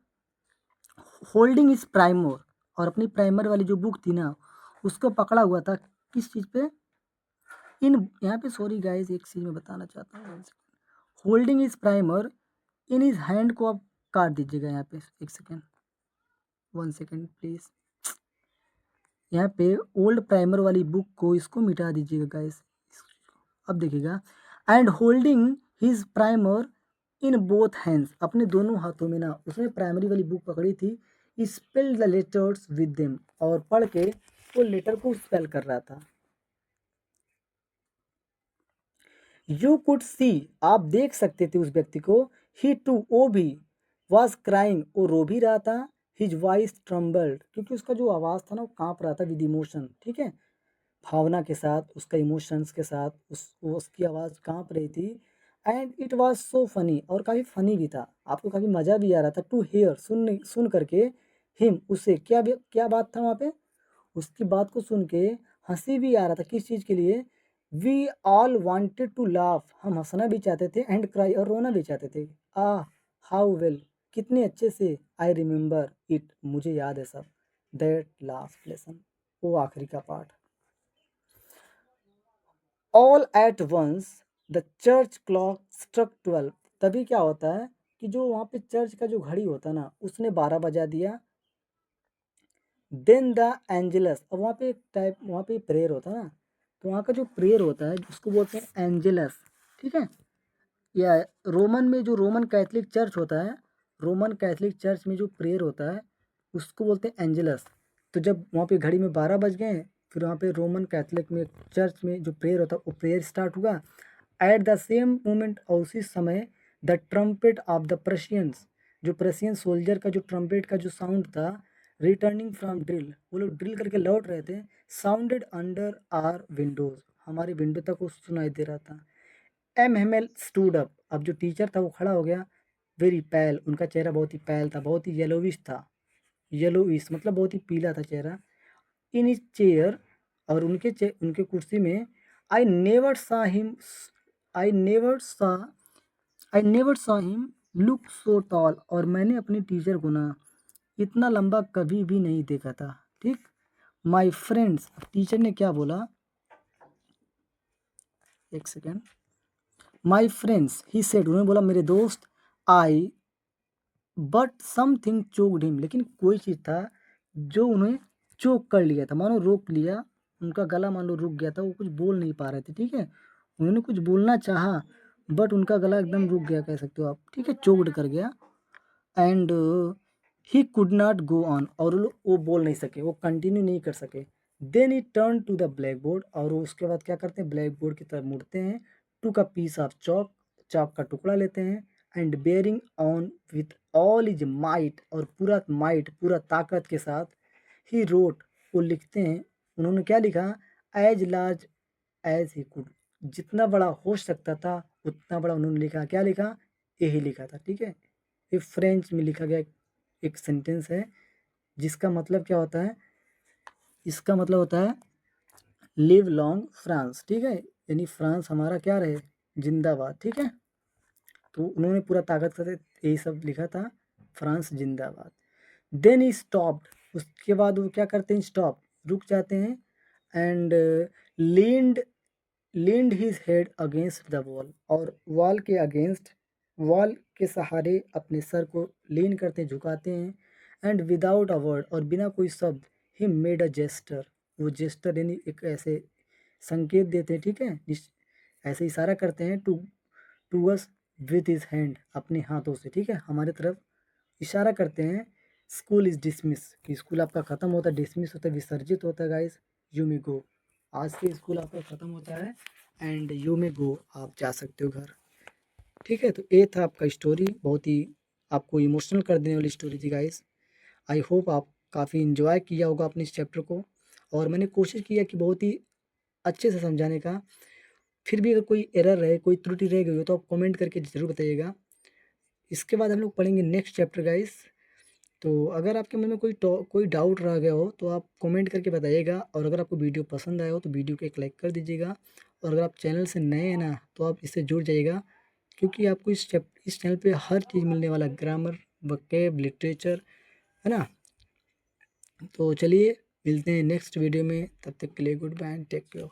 होल्डिंग इज प्राइमर, और अपनी प्राइमर वाली जो बुक थी ना, उसको पकड़ा हुआ था, किस चीज़ पे, इन, यहाँ पे सॉरी गाइस, एक चीज़ मैं बताना चाहता हूँ, holding is primer in is hand, को आप काट दीजिएगा यहाँ पे, एक सेकेंड, 1 सेकेंड प्लीज, यहाँ पे ओल्ड प्राइमर वाली बुक को, इसको मिटा दीजिएगा गाइस। अब देखिएगा, and holding his primer in both hands, अपने दोनों हाथों में ना उसने प्राइमरी वाली बुक पकड़ी थी, spell the letters with them, और पढ़ के वो लेटर को स्पेल कर रहा था। यू कुड सी, आप देख सकते थे उस व्यक्ति को, ही टू, वो भी, वॉज क्राइंग, वो रो भी रहा था, हिज वॉइस ट्रम्बल्ड, क्योंकि उसका जो आवाज़ था ना वो कांप रहा था विद इमोशन, ठीक है, भावना के साथ, उसका इमोशंस के साथ उसकी आवाज़ कांप रही थी। And it was so funny, और काफ़ी फनी भी था, आपको काफ़ी मज़ा भी आ रहा था टू हेयर, सुन करके, हिम, उसे क्या बात था वहाँ पे, उसकी बात को सुन के हंसी भी आ रहा था, किस चीज़ के लिए, we all wanted to laugh, हम हंसना भी चाहते थे, एंड क्राई, और रोना भी चाहते थे। आ हाउ वेल, कितने अच्छे से, आई रिमेंबर इट, मुझे याद है सब, दैट लास्ट लेसन, वो आखिरी का part. All at once the church clock struck 12, तभी क्या होता है कि जो वहाँ पे चर्च का जो घड़ी होता है ना उसने 12 बजा दिया। देन द एंजेलस, अब वहाँ पे प्रेयर होता है ना, तो वहाँ का जो प्रेयर होता है उसको बोलते हैं एंजेलस, ठीक है, या रोमन में जो रोमन कैथलिक चर्च होता है, रोमन कैथलिक चर्च में जो प्रेयर होता है उसको बोलते हैं एंजेलस। तो जब वहाँ पे घड़ी में 12 बज गए, फिर वहाँ पे रोमन कैथलिक में चर्च में जो प्रेयर होता है वो प्रेयर स्टार्ट हुआ। एट द सेम मोमेंट, और उसी समय, the trumpet of the Prussians, जो प्रशियन सोल्जर का जो ट्रम्पेट का जो साउंड था, रिटर्निंग फ्रॉम ड्रिल, वो लोग ड्रिल करके लौट रहे थे, साउंडेड अंडर आर विंडोज, हमारी विंडो तक वो सुनाई दे रहा था। एम स्टूड अप, अब जो टीचर था वो खड़ा हो गया, वेरी पैल, उनका चेहरा बहुत ही पैल था, बहुत ही येलोविश था, येलोइश मतलब बहुत ही पीला था चेहरा, इन इज चेयर, और उनके कुर्सी में, I never saw him I never saw I never saw him look so tall, और मैंने अपने टीचर को ना इतना लंबा कभी भी नहीं देखा था, ठीक। माई फ्रेंड्स, टीचर ने क्या बोला, एक second, my friends he said, उन्होंने बोला मेरे दोस्त, आई, बट समथिंग चोक्ड हिम, लेकिन कोई चीज़ था जो उन्हें चोक कर लिया था, मानो रोक लिया, उनका गला मान लो रुक गया था, वो कुछ बोल नहीं पा रहे थे, ठीक है, उन्होंने कुछ बोलना चाहा बट उनका गला एकदम रुक गया, कह सकते हो आप, ठीक है, चोक्ड कर गया। And he could not go on, और वो बोल नहीं सके, वो कंटिन्यू नहीं कर सके। Then he turn to the black board, और वो उसके बाद क्या करते हैं, ब्लैक बोर्ड की तरफ मुड़ते हैं, टू का पीस ऑफ चॉक, चॉक का टुकड़ा लेते हैं, and bearing on with all is might, और पूरा माइट, पूरा ताकत के साथ, ही रोट, वो लिखते हैं, उन्होंने क्या लिखा, as large as he could, जितना बड़ा हो सकता था उतना बड़ा उन्होंने लिखा, क्या लिखा, यही लिखा था, ठीक है। ये फ्रेंच में लिखा गया एक सेंटेंस है, जिसका मतलब क्या होता है, इसका मतलब होता है लिव लॉन्ग फ्रांस, ठीक है, यानी फ्रांस हमारा क्या रहे, जिंदाबाद, ठीक है। तो उन्होंने पूरा ताकत से यही सब लिखा था, फ्रांस जिंदाबाद। देन ही स्टॉप्ड, उसके बाद वो क्या करते हैं, स्टॉप, रुक जाते हैं, and leaned leaned his head against the wall, और वॉल के अगेंस्ट, वॉल के सहारे अपने सर को लीन करते हैं, झुकाते हैं, एंड विदाउट अ वर्ड, और बिना कोई शब्द, ही मेड अ जेस्टर, वो जेस्टर यानी एक ऐसे संकेत देते हैं, ठीक है, ऐसे इशारा करते हैं, to us with his hand, अपने हाथों से, ठीक है, हमारे तरफ इशारा करते हैं। स्कूल इज डिसमिस, कि स्कूल आपका ख़त्म होता है, डिसमिस होता है, विसर्जित होता है, गाइस, यू मे गो, आज से स्कूल आपका ख़त्म होता है, एंड यू मे गो, आप जा सकते हो घर, ठीक है। तो ये था आपका स्टोरी, बहुत ही आपको इमोशनल कर देने वाली स्टोरी थी, गाइस। आई होप आप काफ़ी इन्जॉय किया होगा अपने इस चैप्टर को, और मैंने कोशिश किया कि बहुत ही अच्छे से समझाने का। फिर भी अगर कोई एरर रहे, कोई त्रुटि रह गई हो, तो आप कमेंट करके ज़रूर बताइएगा। इसके बाद हम लोग पढ़ेंगे नेक्स्ट चैप्टर, गाइस। तो अगर आपके मन में कोई डाउट रह गया हो तो आप कमेंट करके बताइएगा, और अगर आपको वीडियो पसंद आया हो तो वीडियो को एक लाइक कर दीजिएगा, और अगर आप चैनल से नए हैं ना तो आप इससे जुड़ जाइएगा, क्योंकि आपको इस चैनल पे हर चीज़ मिलने वाला, ग्रामर, वोकैब, लिटरेचर, है ना। तो चलिए मिलते हैं नेक्स्ट वीडियो में, तब तक के लिए goodbye and take care.